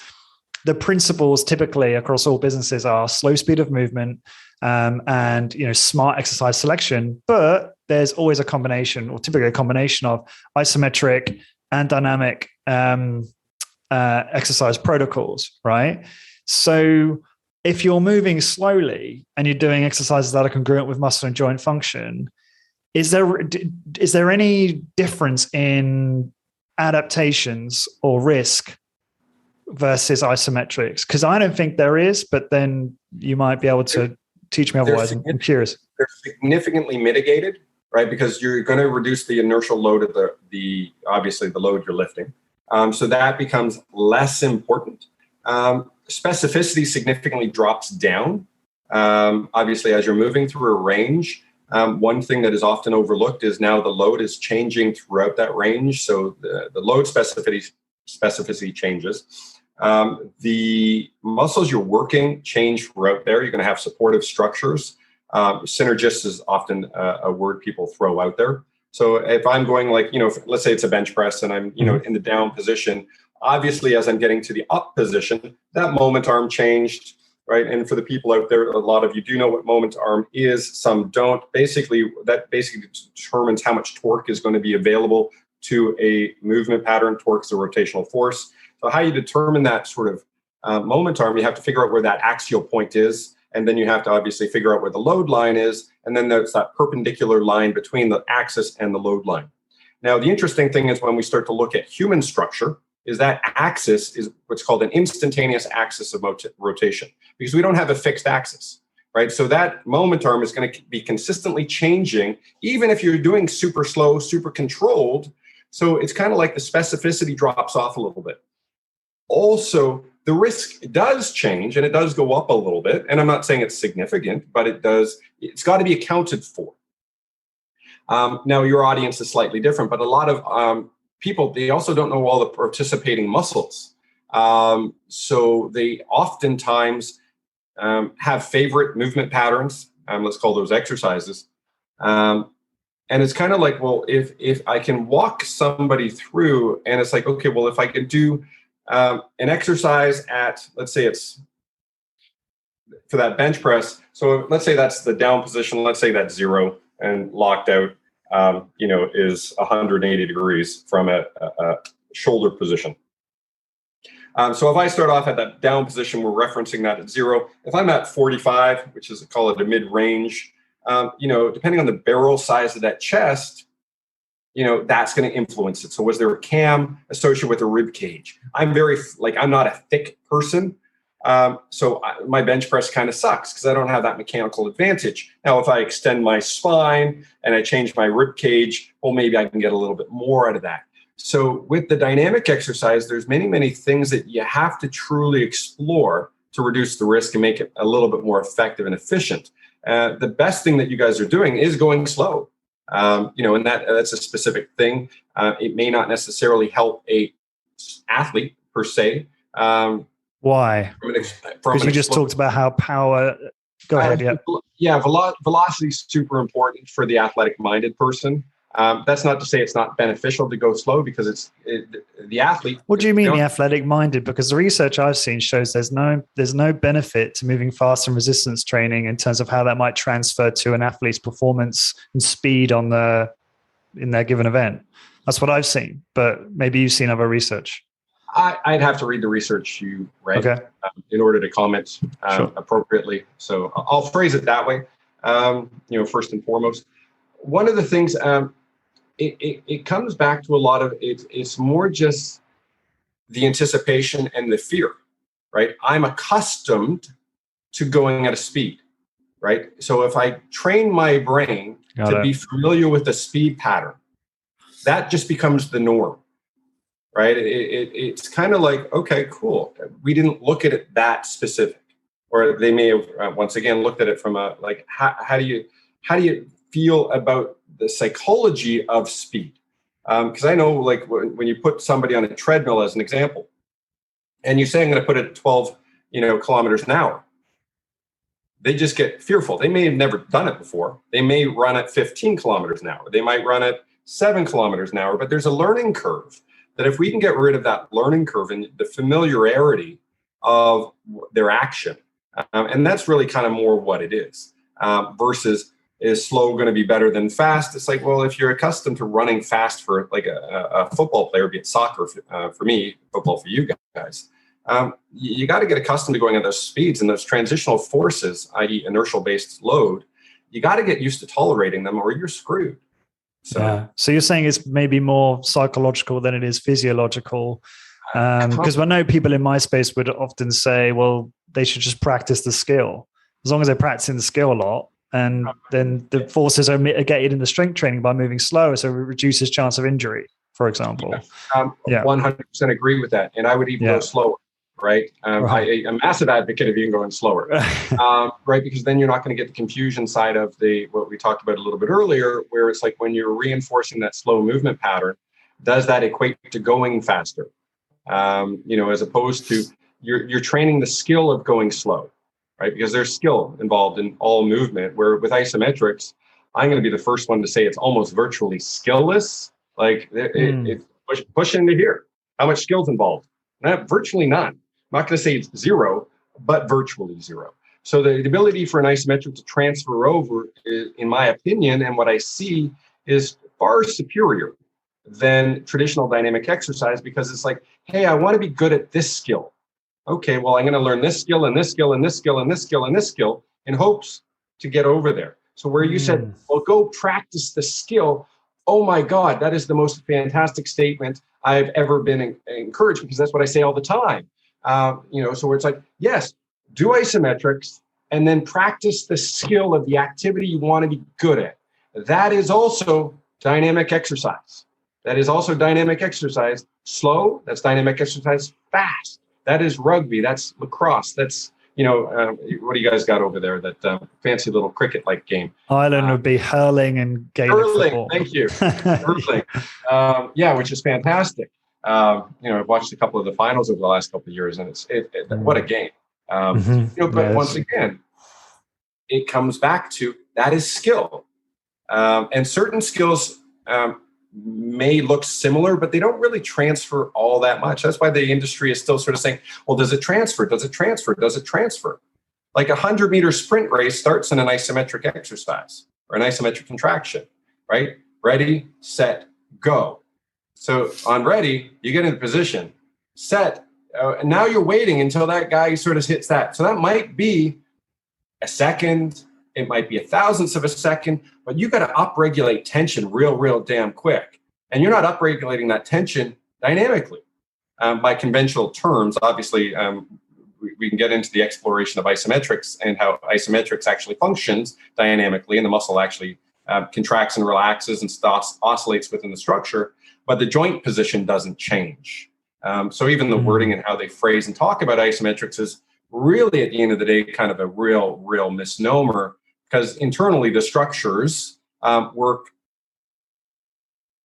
the principles typically across all businesses are slow speed of movement, and smart exercise selection. But there's always a combination, or typically a combination of isometric and dynamic exercise protocols, right? So if you're moving slowly and you're doing exercises that are congruent with muscle and joint function, is there any difference in adaptations or risk versus isometrics? Because I don't think there is, but then you might be able to teach me otherwise. I'm curious. They're significantly mitigated, right? Because you're going to reduce the inertial load of the obviously the load you're lifting. So that becomes less important. Specificity significantly drops down. Obviously, as you're moving through a range, one thing that is often overlooked is now the load is changing throughout that range. So the load specificity changes. The muscles you're working change throughout there. You're going to have supportive structures. Synergist is often a word people throw out there. So if I'm going let's say it's a bench press and I'm, in the down position, obviously as I'm getting to the up position, that moment arm changed, right? And for the people out there, a lot of you do know what moment arm is, some don't. That basically determines how much torque is going to be available to a movement pattern. Torque is a rotational force. So how you determine that sort of moment arm, you have to figure out where that axial point is. And then you have to obviously figure out where the load line is. And then there's that perpendicular line between the axis and the load line. Now, the interesting thing is when we start to look at human structure, is that axis is what's called an instantaneous axis of rotation, because we don't have a fixed axis, right? So that moment arm is going to be consistently changing, even if you're doing super slow, super controlled. So it's kind of like the specificity drops off a little bit. Also, the risk does change and it does go up a little bit. And I'm not saying it's significant, but it's got to be accounted for. Now, your audience is slightly different, but a lot of people, they also don't know all the participating muscles. So they oftentimes have favorite movement patterns. Let's call those exercises. And it's kind of like, well, if I can walk somebody through and it's like, okay, well, if I could do an exercise at, let's say it's for that bench press. So let's say that's the down position. Let's say that's 0 and locked out, is 180 degrees from a shoulder position. So if I start off at that down position, we're referencing that at 0. If I'm at 45, which is, call it a mid-range, depending on the barrel size of that chest, that's going to influence it. So was there a cam associated with a rib cage? I'm not a thick person. So my bench press kind of sucks because I don't have that mechanical advantage. Now, if I extend my spine and I change my rib cage, well, maybe I can get a little bit more out of that. So with the dynamic exercise, there's many, many things that you have to truly explore to reduce the risk and make it a little bit more effective and efficient. The best thing that you guys are doing is going slow. And that's a specific thing. It may not necessarily help a athlete per se. Why? Because you just talked about how power. Go ahead. Yeah. Velocity is super important for the athletic-minded person. That's not to say it's not beneficial to go slow, because the athlete. What do you mean the athletic-minded? Because the research I've seen shows there's no benefit to moving fast and resistance training in terms of how that might transfer to an athlete's performance and speed in their given event. That's what I've seen, but maybe you've seen other research. I'd have to read the research you read in order to comment appropriately. So I'll phrase it that way. First and foremost, one of the things. It comes back to a lot of it's more just the anticipation and the fear, right? I'm accustomed to going at a speed, right? So if I train my brain to be familiar with the speed pattern, that just becomes the norm, right? It's kind of like, okay, cool. We didn't look at it that specific, or they may have once again looked at it from a like, how do you feel about the psychology of speed? Because I know, like, when you put somebody on a treadmill as an example, and you say, I'm going to put it at 12, kilometers an hour, they just get fearful. They may have never done it before. They may run at 15 kilometers an hour. They might run at 7 kilometers an hour, but there's a learning curve that if we can get rid of that learning curve and the familiarity of their action, and that's really kind of more what it is, versus is slow going to be better than fast? It's like, well, if you're accustomed to running fast for like a football player, be it soccer for me, football for you guys, you got to get accustomed to going at those speeds and those transitional forces, i.e. inertial-based load. You got to get used to tolerating them or you're screwed. So you're saying it's maybe more psychological than it is physiological. Because I know people in my space would often say, well, they should just practice the skill. As long as they're practicing the skill a lot, and then the forces are mitigated in the strength training by moving slower, so it reduces chance of injury, for example. 100% agree with that. And I would even go slower, right? I'm a massive advocate of even going slower, right? Because then you're not going to get the confusion side of what we talked about a little bit earlier, where it's like when you're reinforcing that slow movement pattern, does that equate to going faster? As opposed to you're training the skill of going slow, right? Because there's skill involved in all movement, where with isometrics, I'm going to be the first one to say it's almost virtually skillless. Like it's push into here. How much skill's involved? Virtually none. I'm not going to say it's zero, but virtually zero. So the ability for an isometric to transfer over, in my opinion, and what I see, is far superior than traditional dynamic exercise, because it's like, hey, I want to be good at this skill. Okay, well, I'm going to learn this skill and this skill and this skill and this skill and this skill in hopes to get over there. So where you said, well, go practice the skill. Oh my God, that is the most fantastic statement I've ever been encouraged, because that's what I say all the time. So where it's like, yes, do isometrics and then practice the skill of the activity you want to be good at. That is also dynamic exercise. That is also dynamic exercise. Slow, that's dynamic exercise. Fast, that is rugby. That's lacrosse. That's, what do you guys got over there? That fancy little cricket-like game. Ireland would be hurling and Gaelic football. Thank you. Hurling. Which is fantastic. I've watched a couple of the finals over the last couple of years, and what a game. But once again, it comes back to that is skill. And certain skills may look similar, but they don't really transfer all that much. That's why the industry is still sort of saying, well, does it transfer? Does it transfer? Does it transfer? Like 100-meter sprint race starts in an isometric exercise or an isometric contraction, right? Ready, set, go. So on ready, you get into position, set, and now you're waiting until that guy sort of hits that. So that might be a second, it might be a thousandth of a second, but you got to upregulate tension real damn quick. And you're not upregulating that tension dynamically. By conventional terms, obviously, we can get into the exploration of isometrics and how isometrics actually functions dynamically, and the muscle actually contracts and relaxes and oscillates within the structure, but the joint position doesn't change. So even the wording and how they phrase and talk about isometrics is really, at the end of the day, kind of a real misnomer, because internally the structures work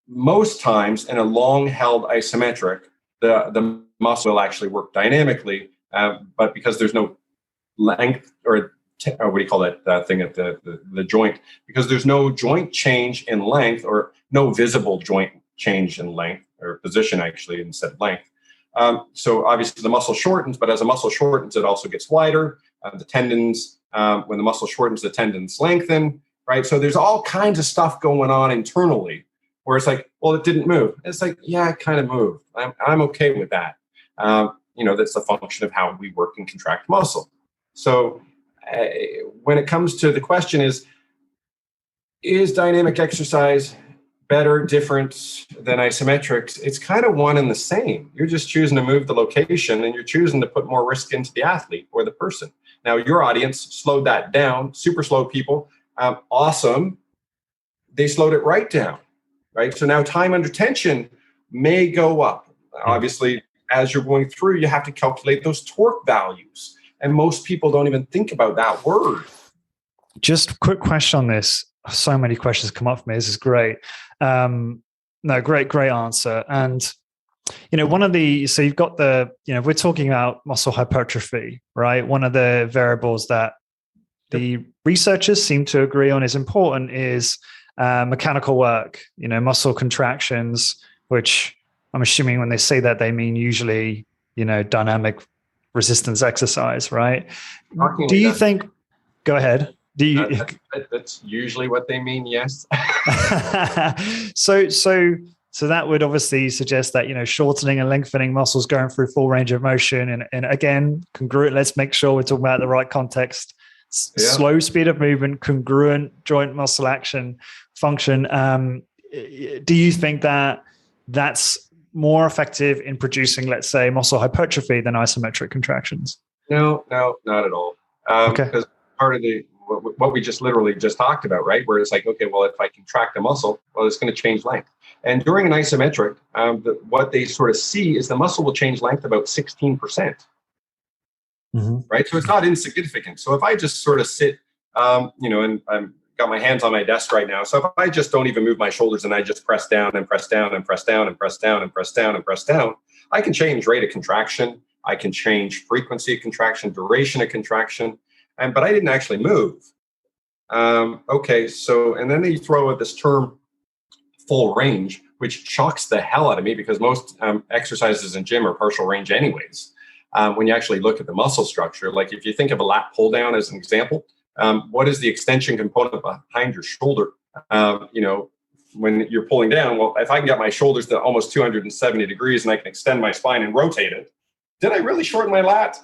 most times in a long-held isometric. The muscle will actually work dynamically, but because there's no length or what do you call that thing at the joint, because there's no joint change in length or no visible joint change in length or position actually instead of length. So obviously the muscle shortens, but as a muscle shortens, it also gets wider. The tendons, when the muscle shortens, the tendons lengthen, right? So there's all kinds of stuff going on internally where it's like, well, it didn't move. It's like, yeah, it kind of moved. I'm okay with that. That's a function of how we work and contract muscle. So when it comes to the question is dynamic exercise better, different than isometrics? It's kind of one and the same. You're just choosing to move the location and you're choosing to put more risk into the athlete or the person. Now, your audience slowed that down. Super slow people. Awesome. They slowed it right down. right? So now time under tension may go up. Obviously, as you're going through, you have to calculate those torque values. And most people don't even think about that word. Just a quick question on this. So many questions come up for me. This is great. No, great answer. And, so you've got we're talking about muscle hypertrophy, right? One of the variables that the researchers seem to agree on is important is mechanical work, muscle contractions, which I'm assuming when they say that, they mean usually, dynamic resistance exercise, right? Do you think, go ahead. Do you? That's usually what they mean, yes. So that would obviously suggest that, shortening and lengthening muscles going through full range of motion. And again, congruent, let's make sure we're talking about the right context. Slow speed of movement, congruent joint muscle action function. Do you think that that's more effective in producing, let's say, muscle hypertrophy than isometric contractions? No, not at all. Because part of what we just literally just talked about, right? Where it's like, okay, well, if I contract a muscle, well, it's going to change length. And during an isometric, what they sort of see is the muscle will change length about 16%. Right? So it's not insignificant. So if I just sort of sit, and I'm got my hands on my desk right now. So if I just don't even move my shoulders and I just press down and press down and press down and press down and press down and press down, I can change rate of contraction. I can change frequency of contraction, duration of contraction, but I didn't actually move. Okay, so, and then they throw out this term full range, which shocks the hell out of me because most exercises in gym are partial range anyways. When you actually look at the muscle structure, like if you think of a lat pull down as an example, what is the extension component behind your shoulder? When you're pulling down, well, if I can get my shoulders to almost 270 degrees and I can extend my spine and rotate it, did I really shorten my lat?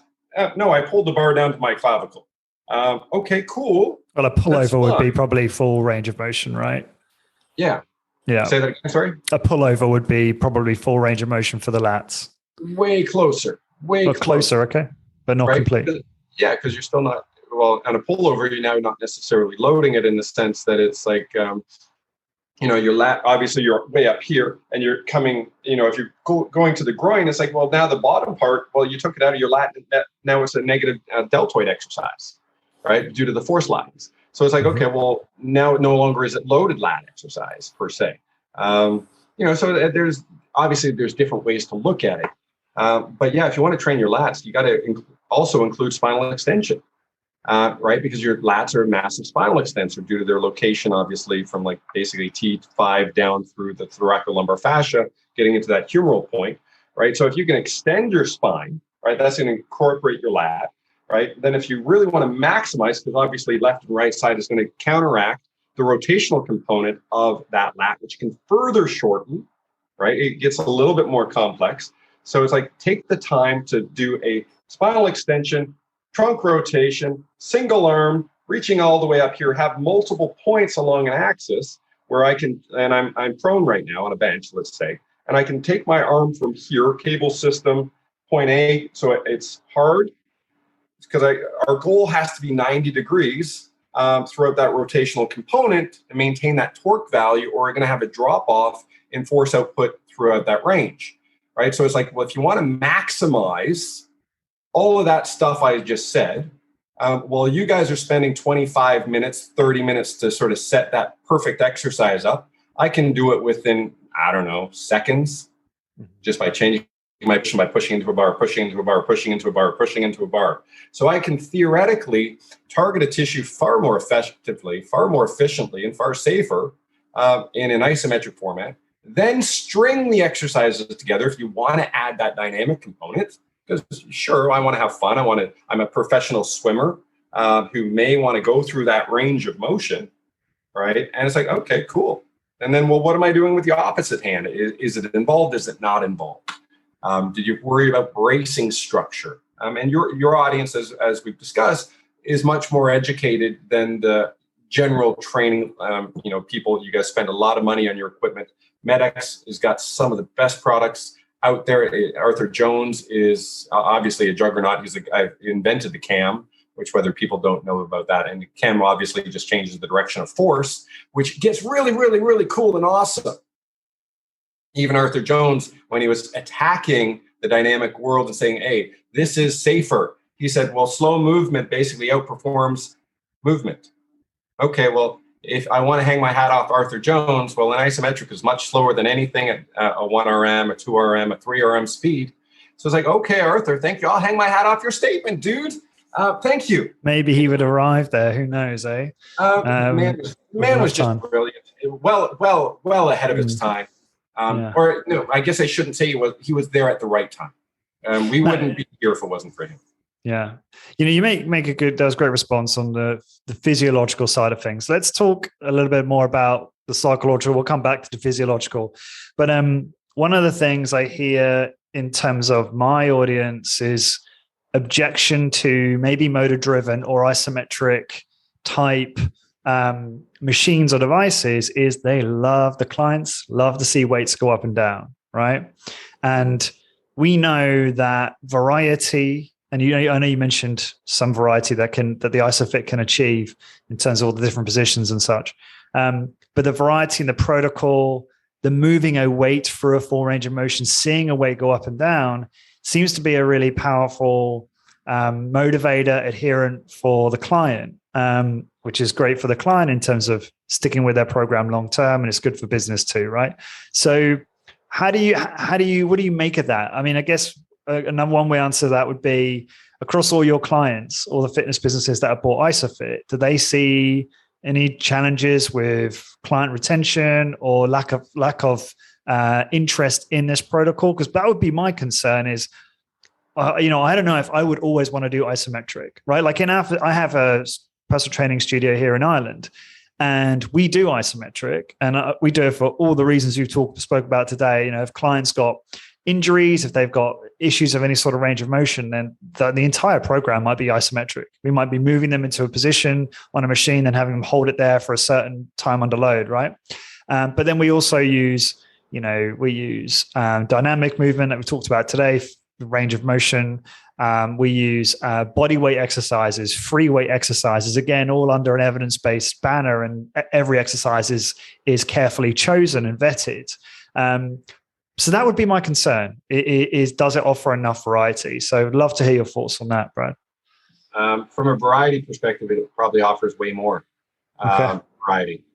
No, I pulled the bar down to my clavicle. Okay, cool. Well, a pullover would be probably full range of motion, right? Yeah. Say that again, sorry? A pullover would be probably full range of motion for the lats. Way closer. Closer, okay. But not complete. Because you're still not, well, on a pullover, you're now not necessarily loading it in the sense that it's like, your lat, obviously you're way up here and you're coming, if you're going to the groin, it's like, well, now the bottom part, well, you took it out of your lat, now it's a negative deltoid exercise, right? Due to the force lines. So it's like, okay, well, now no longer is it loaded lat exercise per se. So there's different ways to look at it. But yeah, if you want to train your lats, you got to also include spinal extension, right? Because your lats are a massive spinal extensor due to their location, obviously, from like basically T5 down through the thoracolumbar fascia, getting into that humeral point, right? So if you can extend your spine, right, that's going to incorporate your lat, right? Then if you really want to maximize, because obviously left and right side is going to counteract the rotational component of that lat, which can further shorten, right? It gets a little bit more complex. So it's like, take the time to do a spinal extension, trunk rotation, single arm, reaching all the way up here, have multiple points along an axis where I can, and I'm prone right now on a bench, let's say, and I can take my arm from here, cable system, point A, so it's hard, because our goal has to be 90 degrees throughout that rotational component and maintain that torque value, or we're going to have a drop off in force output throughout that range, right? So it's like, well, if you want to maximize all of that stuff I just said, well, you guys are spending 25 minutes, 30 minutes to sort of set that perfect exercise up. I can do it within, I don't know, seconds, just by changing my position, by pushing into a bar, pushing into a bar, pushing into a bar, pushing into a bar. So I can theoretically target a tissue far more effectively, far more efficiently, and far safer in an isometric format. Then string the exercises together if you want to add that dynamic component. Because sure, I want to have fun. I'm a professional swimmer who may want to go through that range of motion, right? And it's like, okay, cool. And then, well, what am I doing with the opposite hand? Is it involved? Is it not involved? Did you worry about bracing structure? And your audience, as we've discussed, is much more educated than the general training. People, you guys spend a lot of money on your equipment. Medex has got some of the best products out there. Arthur Jones is obviously a juggernaut. He's the guy who invented the cam, which whether people don't know about that. And the cam obviously just changes the direction of force, which gets really, really, really cool and awesome. Even Arthur Jones, when he was attacking the dynamic world and saying, hey, this is safer, he said, well, slow movement basically outperforms movement. Okay, well, if I want to hang my hat off Arthur Jones, well, an isometric is much slower than anything at a 1 RM, a 2 RM, a 3 RM speed. So it's like, okay, Arthur, thank you. I'll hang my hat off your statement, dude. Thank you. Maybe he would arrive there. Who knows, eh? Man was just brilliant. Well ahead of his time. Or no, I guess I shouldn't say he was there at the right time. We wouldn't be here if it wasn't for him. Yeah. You make a good, that was a great response on the physiological side of things. Let's talk a little bit more about the psychological. We'll come back to the physiological. But one of the things I hear in terms of my audience is objection to maybe motor driven or isometric type machines or devices is the clients love to see weights go up and down, right? And we know that variety, and I know you mentioned some variety that the Isofit can achieve in terms of all the different positions and such. But the variety in the protocol, the moving a weight through a full range of motion, seeing a weight go up and down seems to be a really powerful motivator, adherent for the client, which is great for the client in terms of sticking with their program long term, and it's good for business too, right? So what do you make of that? I mean, I guess another one way to answer that would be, across all your clients, all the fitness businesses that have bought Isofit, do they see any challenges with client retention or lack of interest in this protocol? Because that would be my concern is, I don't know if I would always want to do isometric, right? Like I have a personal training studio here in Ireland, and we do isometric, and we do it for all the reasons you spoke about today. If clients got injuries, if they've got issues of any sort of range of motion, then the entire program might be isometric. We might be moving them into a position on a machine and having them hold it there for a certain time under load, right? But then we also use, dynamic movement that we talked about today, the range of motion. We use body weight exercises, free weight exercises, again, all under an evidence-based banner, and every exercise is carefully chosen and vetted. So that would be my concern, is does it offer enough variety? So I'd love to hear your thoughts on that, Brad. From a variety perspective, it probably offers way more variety.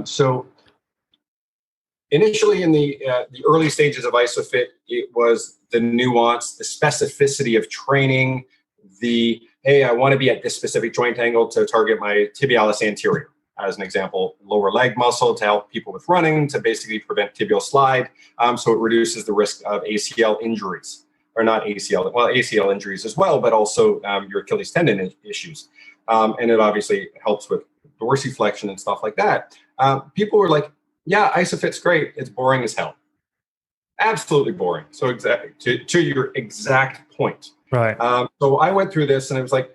So initially in the early stages of Isofit, it was the nuance, the specificity of training, hey, I want to be at this specific joint angle to target my tibialis anterior, as an example, lower leg muscle to help people with running, to basically prevent tibial slide. So it reduces the risk of ACL injuries, or not ACL, well, ACL injuries as well, but also your Achilles tendon issues. And it obviously helps with dorsiflexion and stuff like that. People were like, yeah, Isofit's great. It's boring as hell. Absolutely boring. So to your exact point. Right. So I went through this and I was like,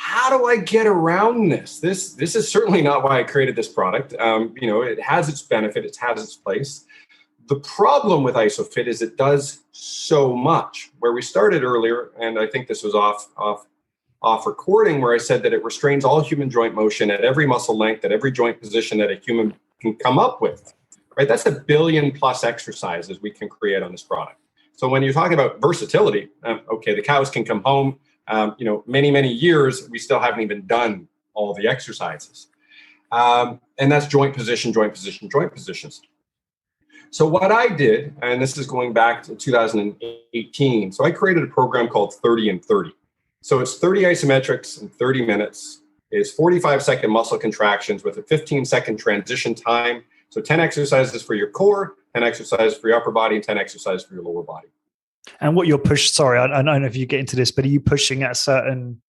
how do I get around this? This is certainly not why I created this product. It has its benefit. It has its place. The problem with Isofit is it does so much. Where we started earlier, and I think this was off recording, where I said that it restrains all human joint motion at every muscle length, at every joint position that a human can come up with. Right? That's 1 billion plus exercises we can create on this product. So when you're talking about versatility, the cows can come home. Many years, we still haven't even done all the exercises. And that's joint positions. So what I did, and this is going back to 2018, so I created a program called 30 and 30. So it's 30 isometrics in 30 minutes. It's 45-second muscle contractions with a 15-second transition time. So 10 exercises for your core, 10 exercises for your upper body, and 10 exercises for your lower body. And what you're sorry, I don't know if you get into this, but are you pushing at a certain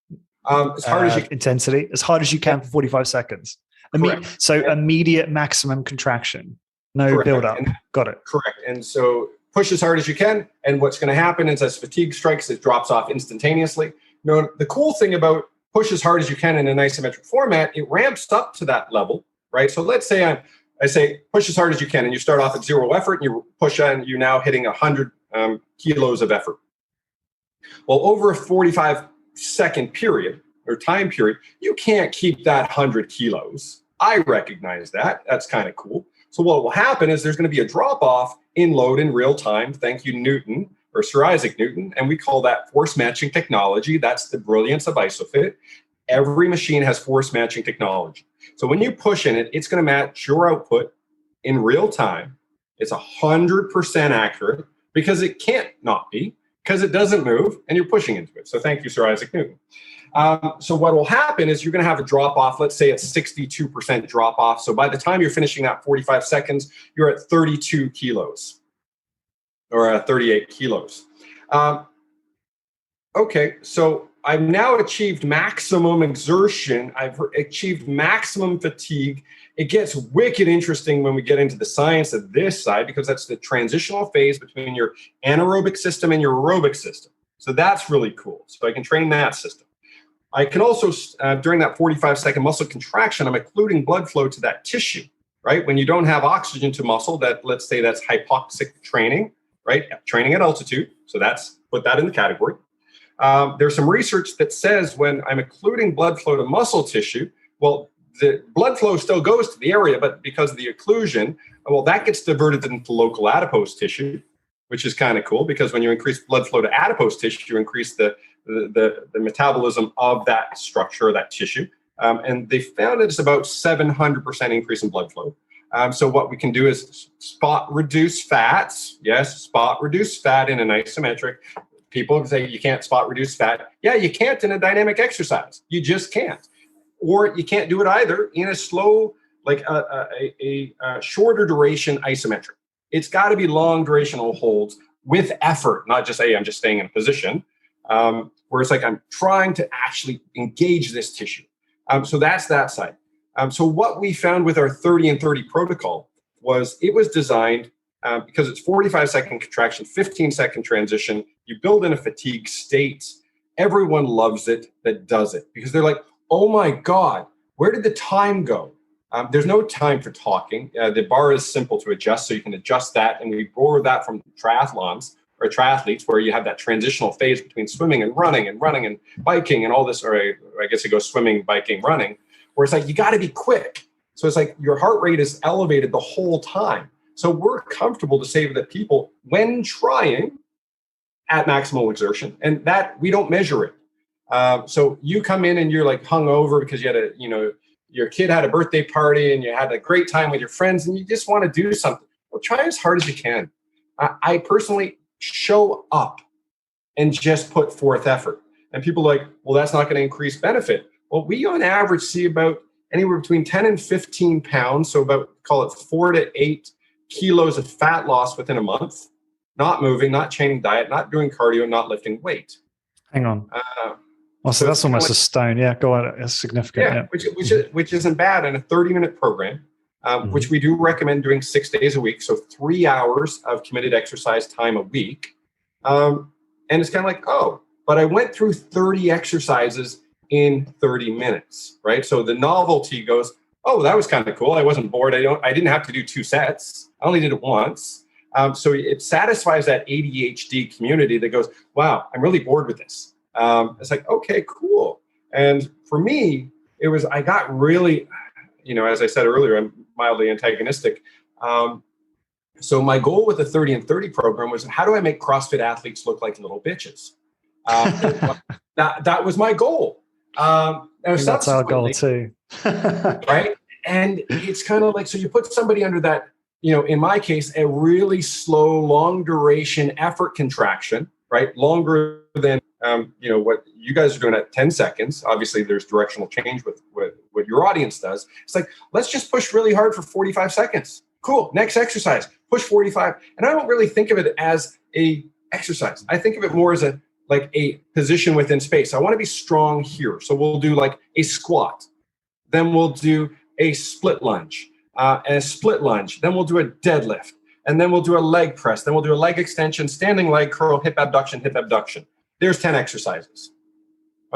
as hard as you can. Intensity, as hard as you can for 45 seconds? Immediate maximum contraction, no build up. Got it. Correct. And so push as hard as you can. And what's going to happen is as fatigue strikes, it drops off instantaneously. The cool thing about push as hard as you can in an isometric format, it ramps up to that level, right? So let's say I say push as hard as you can, and you start off at 0 effort, and you push on, you're now hitting 100 kilos of effort. Well, over a 45-second period or time period, you can't keep that 100 kilos. I recognize that. That's kind of cool. So what will happen is there's going to be a drop-off in load in real time. Thank you, Newton, or Sir Isaac Newton. And we call that force matching technology. That's the brilliance of Isofit. Every machine has force matching technology. So when you push in it, it's going to match your output in real time. It's 100% accurate because it can't not be, because it doesn't move and you're pushing into it. So thank you, Sir Isaac Newton. So what will happen is you're going to have a drop off. Let's say it's 62% drop off. So by the time you're finishing that 45 seconds, you're at 32 kilos or 38 kilos. Okay, so I've now achieved maximum exertion. I've achieved maximum fatigue. It gets wicked interesting when we get into the science of this side, because that's the transitional phase between your anaerobic system and your aerobic system. So that's really cool. So I can train that system. I can also, during that 45-second muscle contraction, I'm including blood flow to that tissue, right? When you don't have oxygen to muscle, that, let's say that's hypoxic training, right? Training at altitude. So that's, put that in the category. There's some research that says when I'm including blood flow to muscle tissue, well, the blood flow still goes to the area, but because of the occlusion, well, that gets diverted into local adipose tissue, which is kind of cool, because when you increase blood flow to adipose tissue, you increase the metabolism of that structure, that tissue. And they found it's about 700% increase in blood flow. So what we can do is spot reduce fats. Yes, spot reduce fat in an isometric. People say you can't spot reduce fat. Yeah, you can't in a dynamic exercise. You just can't. Or you can't do it either in a slow, like a shorter duration isometric. It's got to be long durational holds with effort, not just, hey, I'm just staying in a position. Where it's like I'm trying to actually engage this tissue. So that's that side. So what we found with our 30 and 30 protocol was it was designed because it's 45-second contraction, 15-second transition. You build in a fatigue state. Everyone loves it that does it because they're like, oh my God, where did the time go? There's no time for talking. The bar is simple to adjust, so you can adjust that. And we borrow that from triathlons or triathletes, where you have that transitional phase between swimming and running and biking and all this, or I guess it goes swimming, biking, running, where it's like, you got to be quick. So it's like your heart rate is elevated the whole time. So we're comfortable to say that people, when trying at maximal exertion, and that we don't measure it. So you come in and you're like hungover because you had your kid had a birthday party and you had a great time with your friends and you just want to do something. Well, try as hard as you can. I personally show up and just put forth effort. And people are like, well, that's not going to increase benefit. Well, we on average see about anywhere between 10 and 15 pounds. So about, call it 4 to 8 kilos of fat loss within a month, not moving, not changing diet, not doing cardio, not lifting weight. Hang on. So that's almost like a stone. Yeah, go on. That's significant. Yeah. Which isn't bad in a 30-minute program, which we do recommend doing 6 days a week. So 3 hours of committed exercise time a week. And it's kind of like, oh, but I went through 30 exercises in 30 minutes, right? So the novelty goes, oh, that was kind of cool. I wasn't bored. I didn't have to do 2 sets. I only did it once. So it satisfies that ADHD community that goes, wow, I'm really bored with this. It's like, okay, cool. And for me, I got really, as I said earlier, I'm mildly antagonistic. So my goal with the 30 and 30 program was, how do I make CrossFit athletes look like little bitches? That was my goal. That's our goal too. Right? And it's kind of like, so you put somebody under that, in my case, a really slow, long duration effort contraction, right? Longer than, what you guys are doing at 10 seconds. Obviously, there's directional change with what your audience does. It's like, let's just push really hard for 45 seconds. Cool. Next exercise, push 45. And I don't really think of it as a exercise. I think of it more as a position within space. I want to be strong here. So we'll do like a squat. Then we'll do a split lunge and a split lunge. Then we'll do a deadlift. And then we'll do a leg press. Then we'll do a leg extension, standing leg curl, hip abduction, hip abduction. There's 10 exercises.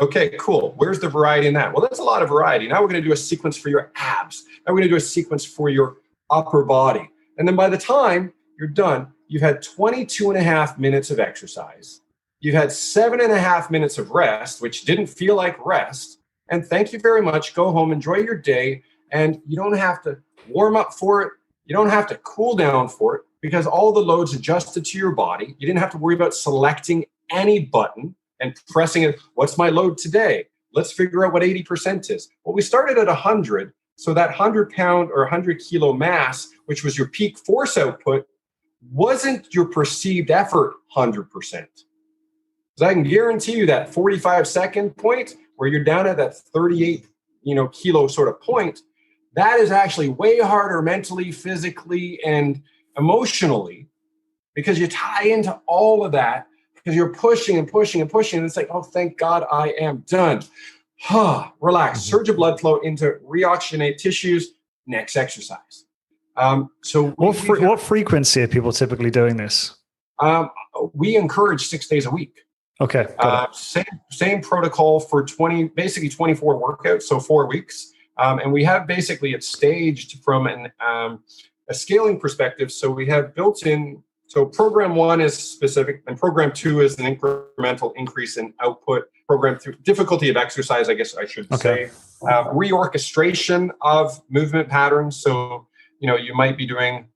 Okay, cool. Where's the variety in that? Well, that's a lot of variety. Now we're going to do a sequence for your abs. Now we're going to do a sequence for your upper body. And then by the time you're done, you've had 22 and a half minutes of exercise. You've had 7.5 minutes of rest, which didn't feel like rest. And thank you very much. Go home, enjoy your day. And you don't have to warm up for it. You don't have to cool down for it because all the loads adjusted to your body. You didn't have to worry about selecting any button and pressing it. What's my load today? Let's figure out what 80% is. Well, we started at 100. So that 100-pound or 100-kilo mass, which was your peak force output, wasn't your perceived effort 100%. Because I can guarantee you that 45-second point where you're down at that 38 kilo sort of point, that is actually way harder mentally, physically, and emotionally, because you tie into all of that because you're pushing and pushing and pushing. And it's like, oh, thank God I am done. Relax, surge of blood flow into reoxygenate tissues, next exercise. So what frequency are people typically doing this? We encourage 6 days a week. Okay. Same protocol for 24 workouts, so 4 weeks. And we have basically it staged from a scaling perspective. So we have built in, so program 1 is specific and program 2 is an incremental increase in output. Program 3, difficulty of exercise, I guess I should say. Reorchestration of movement patterns. So, you might be doing,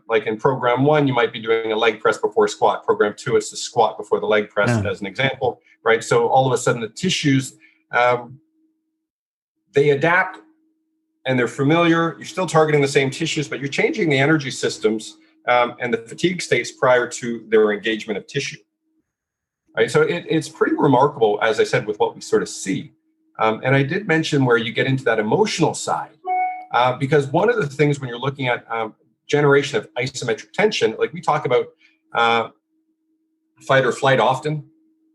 like in program 1, you might be doing a leg press before squat. Program 2, it's the squat before the leg press as an example, right? So all of a sudden the tissues, they adapt and they're familiar. You're still targeting the same tissues, but you're changing the energy systems and the fatigue states prior to their engagement of tissue. Right? So it's pretty remarkable, as I said, with what we sort of see. And I did mention where you get into that emotional side, because one of the things when you're looking at generation of isometric tension, like we talk about fight or flight often,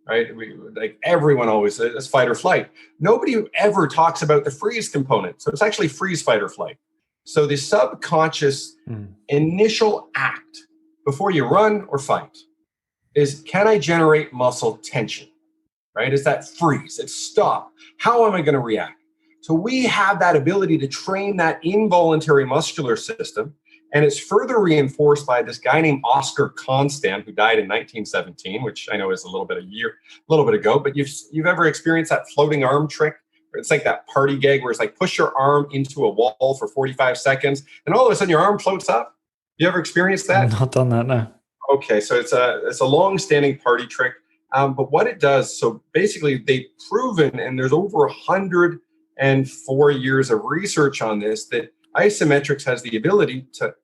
right? Like everyone always says fight or flight. Nobody ever talks about the freeze component. So it's actually freeze, fight, or flight. So the subconscious initial act before you run or fight is, can I generate muscle tension, right? Is that freeze? It's stop. How am I going to react? So we have that ability to train that involuntary muscular system. And it's further reinforced by this guy named Oscar Constant, who died in 1917, which I know is a little bit ago. But you've ever experienced that floating arm trick? It's like that party gag where it's like push your arm into a wall for 45 seconds, and all of a sudden your arm floats up. You ever experienced that? I've not done that, no. Okay, so it's a long-standing party trick. But what it does, so basically they've proven, and there's over 104 years of research on this, that isometrics has the ability to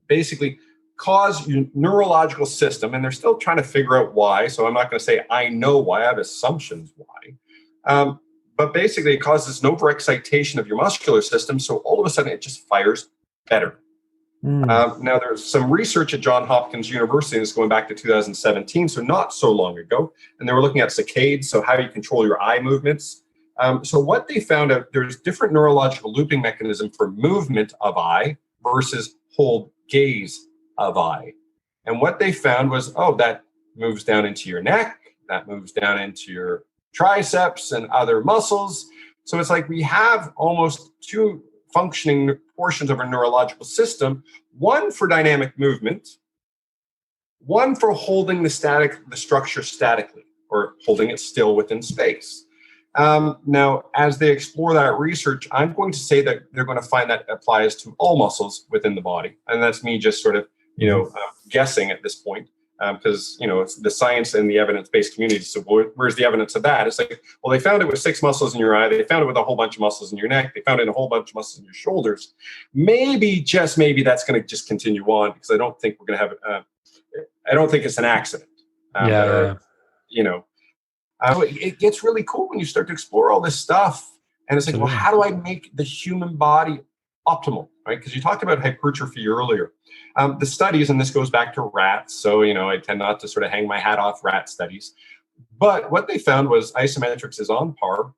basically cause your neurological system, and they're still trying to figure out why. So I'm not going to say I know why, I have assumptions why. But basically it causes an overexcitation of your muscular system. So all of a sudden it just fires better. Now there's some research at Johns Hopkins University, this is going back to 2017, so not so long ago. And they were looking at saccades, so how you control your eye movements. So what they found out, there's different neurological looping mechanism for movement of eye versus hold gaze of eye. And what they found was, that moves down into your neck, that moves down into your triceps and other muscles. So it's like we have almost two functioning portions of our neurological system, one for dynamic movement, one for holding the structure statically or holding it still within space. Now, as they explore that research, I'm going to say that they're going to find that applies to all muscles within the body. And that's me just sort of, guessing at this point. Because, it's the science and the evidence-based community. So where's the evidence of that? It's like, well, they found it with 6 muscles in your eye. They found it with a whole bunch of muscles in your neck. They found it in a whole bunch of muscles in your shoulders. Maybe, just maybe, that's going to just continue on, because I don't think we're going to have, I don't think it's an accident. It gets really cool when you start to explore all this stuff. And it's like, well, how do I make the human body optimal, right? Because you talked about hypertrophy earlier. The studies, and this goes back to rats, so, I tend not to sort of hang my hat off rat studies. But what they found was isometrics is on par,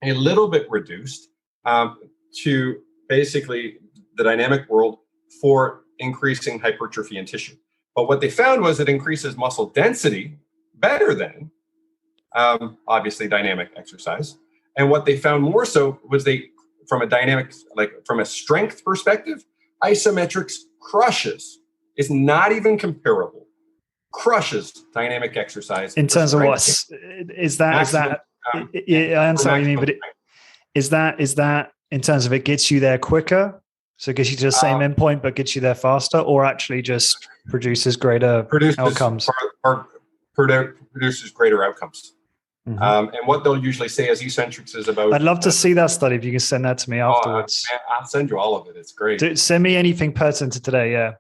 a little bit reduced to basically the dynamic world for increasing hypertrophy in tissue. But what they found was it increases muscle density better than, obviously, dynamic exercise. And what they found more so was from a strength perspective, isometrics crushes, is not even comparable, crushes dynamic exercise. In terms of what? Is that, I understand what you mean, but is that in terms of it gets you there quicker? So it gets you to the same endpoint, but gets you there faster, or actually just produces greater outcomes? Produces greater outcomes. Mm-hmm. And what they'll usually say is Isometrics is about... I'd love to see that study if you can send that to me afterwards. Man, I'll send you all of it. It's great. Send me anything pertinent to today, yeah.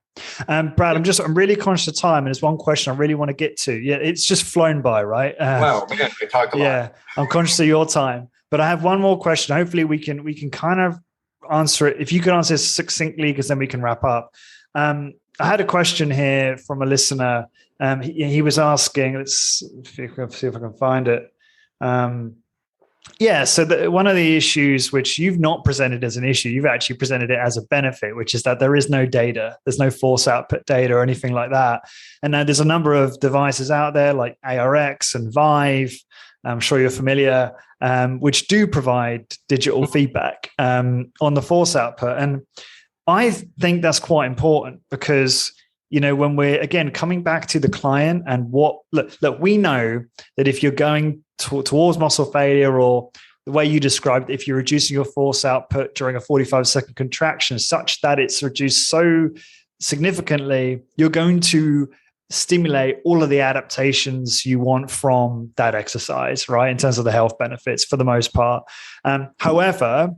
Brad, I'm really conscious of time, and there's one question I really want to get to. Yeah, it's just flown by, right? Wow, man, we talk a lot. Yeah, I'm conscious of your time, but I have one more question. Hopefully we can kind of answer it. If you could answer it succinctly, because then we can wrap up. I had a question here from a listener. He was asking, let's see if I can find it. So one of the issues which you've not presented as an issue, you've actually presented it as a benefit, which is that there is no data. There's no force output data or anything like that. And now there's a number of devices out there like ARX and Vive, I'm sure you're familiar, which do provide digital feedback on the force output. And I think that's quite important because, when we're, again, coming back to the client and look, we know that if you're going towards muscle failure, or the way you described, if you're reducing your force output during a 45-second contraction such that it's reduced so significantly, you're going to stimulate all of the adaptations you want from that exercise, right? In terms of the health benefits for the most part. However,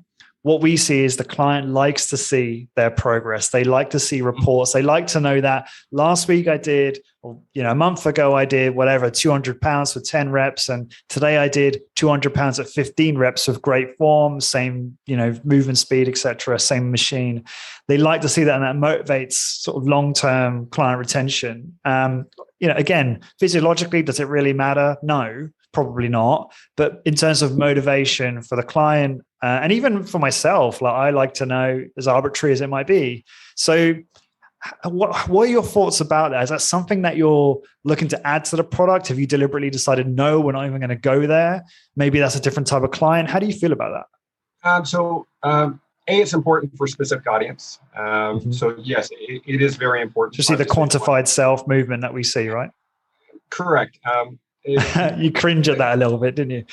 what we see is the client likes to see their progress. They like to see reports. They like to know that last week I did, or a month ago I did whatever, 200 pounds for 10 reps. And today I did 200 pounds at 15 reps with great form, same, movement speed, etc., same machine. They like to see that, and that motivates sort of long-term client retention. Again, physiologically, does it really matter? No, probably not. But in terms of motivation for the client, and even for myself, I like to know, as arbitrary as it might be. So what are your thoughts about that? Is that something that you're looking to add to the product? Have you deliberately decided, no, we're not even going to go there? Maybe that's a different type of client. How do you feel about that? It's important for a specific audience. So yes, it is very important. To see the quantified self movement that we see, right? Correct. You cringe at that a little bit, didn't you?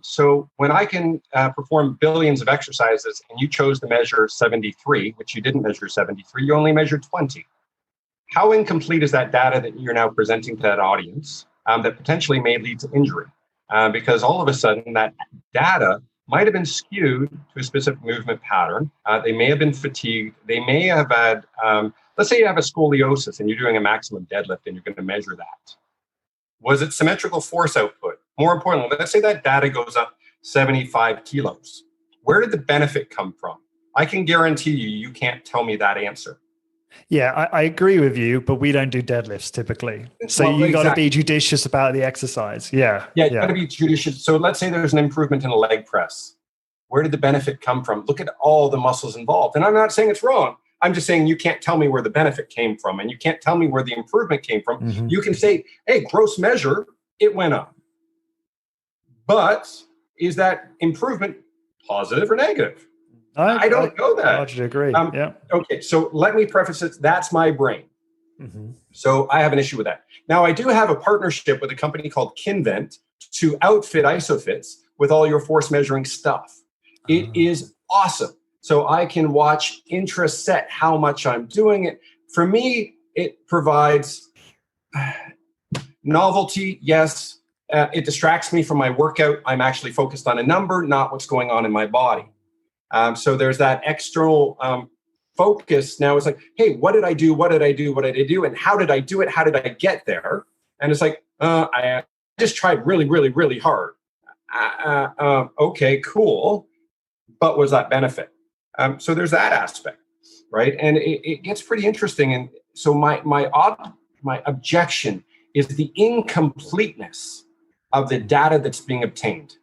So when I can perform billions of exercises, and you chose to measure 73, which you didn't measure 73, you only measured 20. How incomplete is that data that you're now presenting to that audience that potentially may lead to injury? Because all of a sudden that data might have been skewed to a specific movement pattern. They may have been fatigued. They may have had, let's say you have a scoliosis and you're doing a maximum deadlift and you're going to measure that. Was it symmetrical force output? More importantly, let's say that data goes up 75 kilos. Where did the benefit come from? I can guarantee you can't tell me that answer. Yeah, I agree with you, but we don't do deadlifts typically. So you got to be judicious about the exercise. Yeah, you got to be judicious. So let's say there's an improvement in a leg press. Where did the benefit come from? Look at all the muscles involved. And I'm not saying it's wrong. I'm just saying you can't tell me where the benefit came from, and you can't tell me where the improvement came from. Mm-hmm. You can say, hey, gross measure, it went up. But is that improvement positive or negative? I don't know that. I largely agree. Yeah. Okay, so let me preface it. That's my brain. Mm-hmm. So I have an issue with that. Now, I do have a partnership with a company called Kinvent to outfit Isofits with all your force measuring stuff. It is awesome. So I can watch intra-set how much I'm doing it. For me, it provides novelty, yes. It distracts me from my workout. I'm actually focused on a number, not what's going on in my body. So there's that external focus. Now it's like, hey, what did I do? What did I do? What did I do? And how did I do it? How did I get there? And it's like, I just tried really, really, really hard. Okay, cool. But was that benefit? So there's that aspect, right? And it gets pretty interesting. And so my objection is the incompleteness of the data that's being obtained,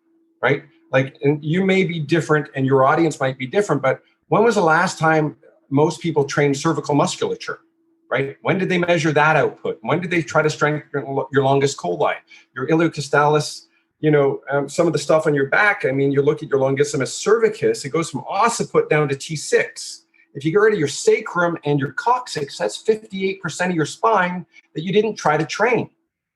right? Like, and you may be different and your audience might be different, but when was the last time most people trained cervical musculature, right? When did they measure that output? When did they try to strengthen your longus colli, your iliocostalis, some of the stuff on your back? I mean, you look at your longissimus cervicus, it goes from occiput down to T6. If you get rid of your sacrum and your coccyx, that's 58% of your spine that you didn't try to train.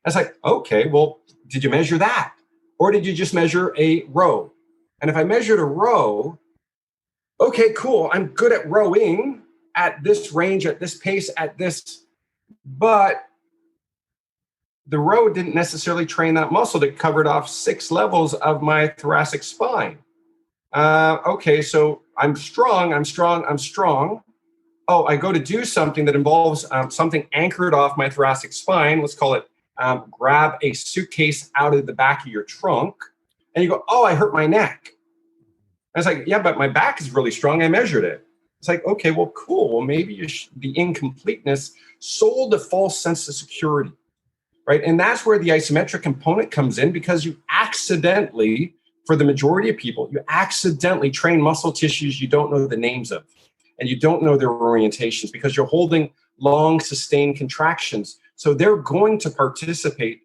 That's like, okay, well, did you measure that? Or did you just measure a row? And if I measured a row, okay, cool. I'm good at rowing at this range, at this pace, at this, but the row didn't necessarily train that muscle that covered off 6 levels of my thoracic spine. Okay, so I'm strong. Oh, I go to do something that involves something anchored off my thoracic spine. Let's call it grab a suitcase out of the back of your trunk. And you go, oh, I hurt my neck. I was like, yeah, but my back is really strong. I measured it. It's like, okay, well, cool. Well, maybe the incompleteness sold a false sense of security, right? And that's where the isometric component comes in, because you accidentally, for the majority of people, you accidentally train muscle tissues you don't know the names of, and you don't know their orientations because you're holding long sustained contractions. So they're going to participate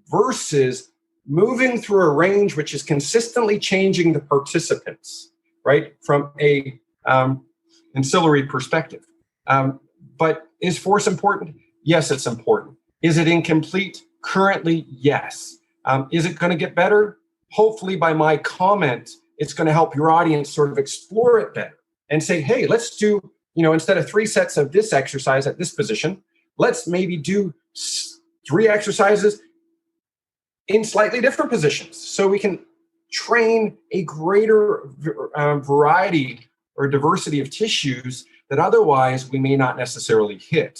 versus moving through a range which is consistently changing the participants, right? From a ancillary perspective. But is force important? Yes, it's important. Is it incomplete? Currently, yes. Is it going to get better? Hopefully by my comment, it's going to help your audience sort of explore it better and say, hey, let's do, instead of 3 sets of this exercise at this position, let's maybe do 3 exercises in slightly different positions so we can train a greater variety or diversity of tissues that otherwise we may not necessarily hit.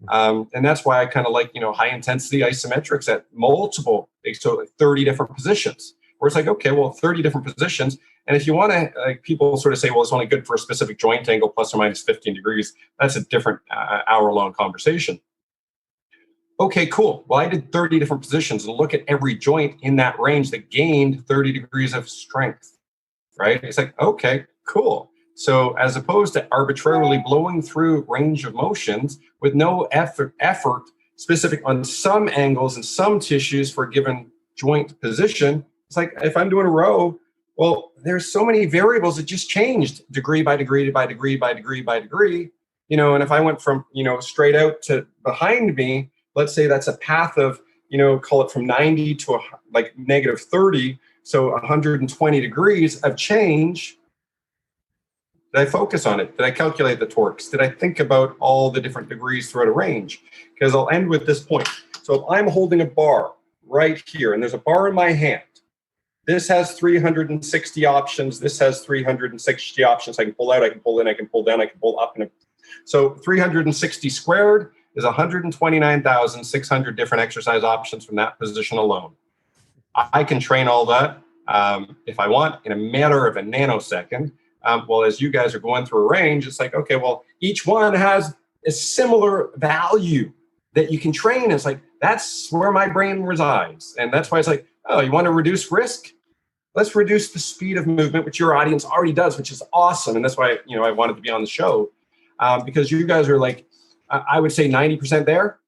And that's why I kind of like, high intensity isometrics at multiple, so like 30 different positions, where it's like, okay, well, 30 different positions. And if you want to, people sort of say, well, it's only good for a specific joint angle, plus or minus 15 degrees. That's a different hour-long conversation. Okay, cool. Well, I did 30 different positions and look at every joint in that range that gained 30 degrees of strength, right? It's like, okay, cool. So as opposed to arbitrarily blowing through range of motions with no effort specific on some angles and some tissues for a given joint position, it's like if I'm doing a row, well, there's so many variables that just changed degree by degree by degree by degree by degree, and if I went from, straight out to behind me, let's say that's a path of, call it from 90 to like negative 30. So 120 degrees of change. Did I focus on it? Did I calculate the torques? Did I think about all the different degrees throughout a range? Because I'll end with this point. So if I'm holding a bar right here, and there's a bar in my hand, this has 360 options. This has 360 options. I can pull out, I can pull in, I can pull down, I can pull up. So 360 squared is 129,600 different exercise options from that position alone. I can train all that if I want in a matter of a nanosecond. Well, as you guys are going through a range, it's like, okay, well, each one has a similar value that you can train. It's like, that's where my brain resides. And that's why it's like, oh, you want to reduce risk? Let's reduce the speed of movement, which your audience already does, which is awesome. And that's why, I wanted to be on the show because you guys are like, I would say 90% there.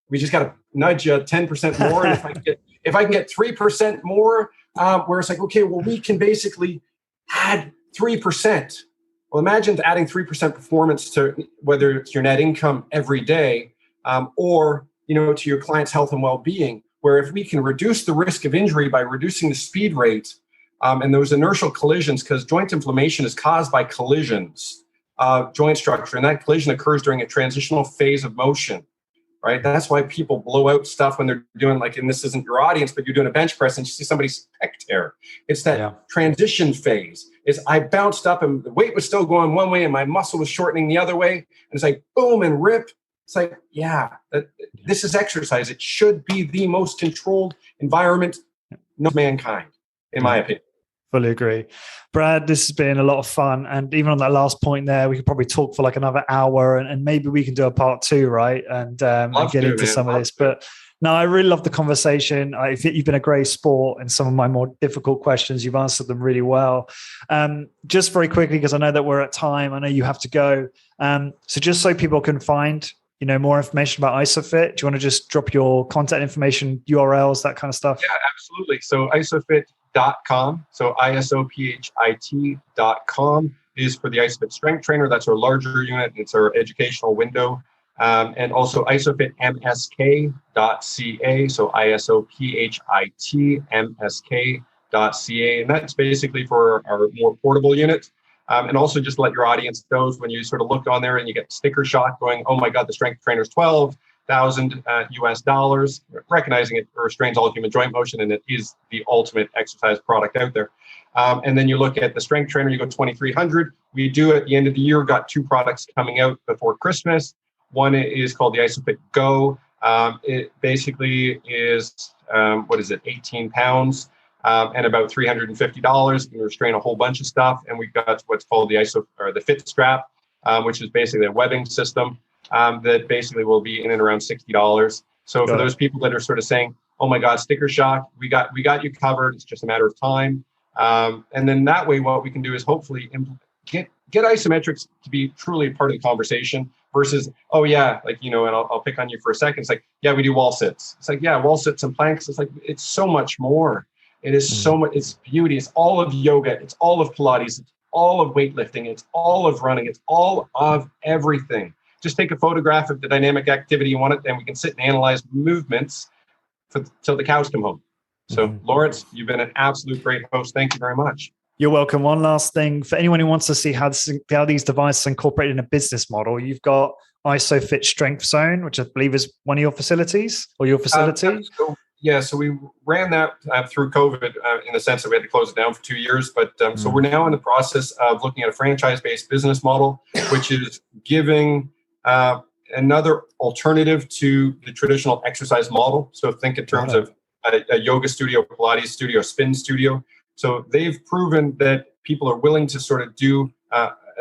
We just got to nudge 10% more. And if I can get 3% more, where it's like, okay, well, we can basically add 3%. Well, imagine adding 3% performance to whether it's your net income every day or, to your client's health and well-being, where if we can reduce the risk of injury by reducing the speed rate and those inertial collisions, because joint inflammation is caused by collisions of joint structure, and that collision occurs during a transitional phase of motion, right? That's why people blow out stuff when they're doing, like, and this isn't your audience, but you're doing a bench press and you see somebody's pec tear. It's that transition phase. It's I bounced up and the weight was still going one way and my muscle was shortening the other way. And it's like, boom and rip. It's like, this is exercise. It should be the most controlled environment known to mankind, in my opinion. Fully agree. Brad, this has been a lot of fun. And even on that last point there, we could probably talk for like another hour and maybe we can do a part 2, right? And get into some of this. But no, I really love the conversation. I think you've been a great sport and some of my more difficult questions, you've answered them really well. Just very quickly, because I know that we're at time, I know you have to go. So just so people can find, more information about Isofit, do you want to just drop your contact information, URLs, that kind of stuff? Yeah, absolutely. So Isofit.com. So ISOPHIT.com is for the Isofit Strength Trainer. That's our larger unit. It's our educational window. And also isofitmsk.ca. So ISOPHITMSK.ca. And that's basically for our more portable unit. And also just let your audience know when you sort of look on there and you get sticker shock going, oh my God, the strength trainer's $12,000 US, recognizing it restrains all human joint motion, and it is the ultimate exercise product out there. And then you look at the strength trainer, you go 2,300. We do at the end of the year, got 2 products coming out before Christmas. One is called the Isofit Go. It basically is, 18 pounds and about $350. You can restrain a whole bunch of stuff. And we've got what's called the Fit Strap, which is basically a webbing system that basically will be in and around $60. So for those people that are sort of saying, oh my God, sticker shock, we got you covered. It's just a matter of time. And then that way, what we can do is hopefully get isometrics to be truly a part of the conversation versus, oh yeah, like, and I'll pick on you for a second. It's like, yeah, we do wall sits. It's like, yeah, wall sits and planks. It's like, it's so much more. It is so much, it's beauty. It's all of yoga. It's all of Pilates. It's all of weightlifting. It's all of running. It's all of everything. Just take a photograph of the dynamic activity you want it, and we can sit and analyze movements till the cows come home. So Lawrence, you've been an absolute great host. Thank you very much. You're welcome. One last thing for anyone who wants to see how these devices are incorporated in a business model, you've got Isofit Strength Zone, which I believe is one of your facilities or your facility. So we ran that through COVID in the sense that we had to close it down for 2 years. But so we're now in the process of looking at a franchise-based business model, which is giving another alternative to the traditional exercise model. So think in terms of a yoga studio, Pilates studio, spin studio. So they've proven that people are willing to sort of do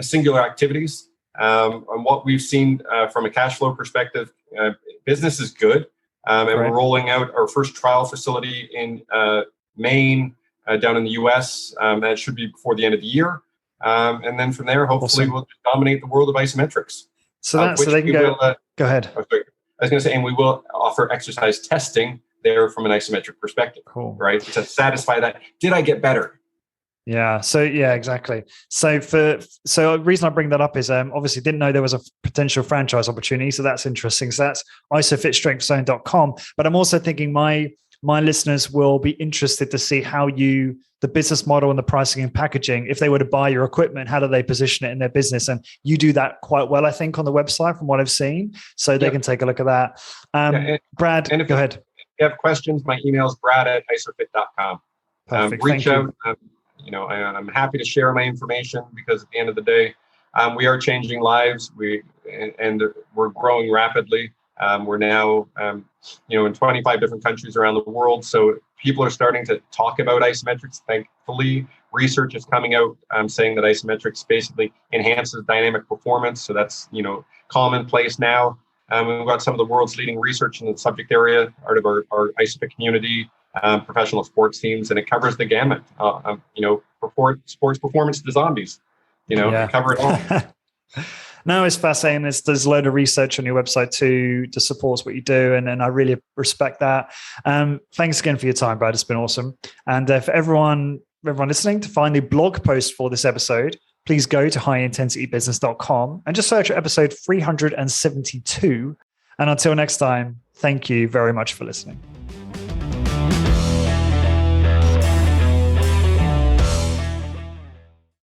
singular activities. And what we've seen from a cash flow perspective, business is good. And we're rolling out our first trial facility in Maine, down in the US. That should be before the end of the year. And then from there, hopefully we'll dominate the world of isometrics. So they can go ahead. I was going to say, and we will offer exercise testing there from an isometric perspective, right? To satisfy that. Did I get better? Yeah. So yeah, exactly. So the reason I bring that up is obviously didn't know there was a potential franchise opportunity. So that's interesting. So that's isofitstrengthzone.com. But I'm also thinking my listeners will be interested to see how the business model and the pricing and packaging, if they were to buy your equipment, how do they position it in their business? And you do that quite well, I think, on the website from what I've seen. So they can take a look at that. Brad, go ahead. If you have questions, my email is brad@isofit.com. Reach out. I'm happy to share my information because at the end of the day, we are changing lives. We're growing rapidly. We're now, in 25 different countries around the world. So people are starting to talk about isometrics. Thankfully, research is coming out saying that isometrics basically enhances dynamic performance. So that's, commonplace now. We've got some of the world's leading research in the subject area, out of our Isofit community, professional sports teams, and it covers the gamut. Sports performance to zombies. Cover it all. No, it's fascinating. There's a load of research on your website too to support what you do, and I really respect that. Thanks again for your time, Brad. It's been awesome. And for everyone listening, to find the blog post for this episode, please go to highintensitybusiness.com and just search episode 372. And until next time, thank you very much for listening.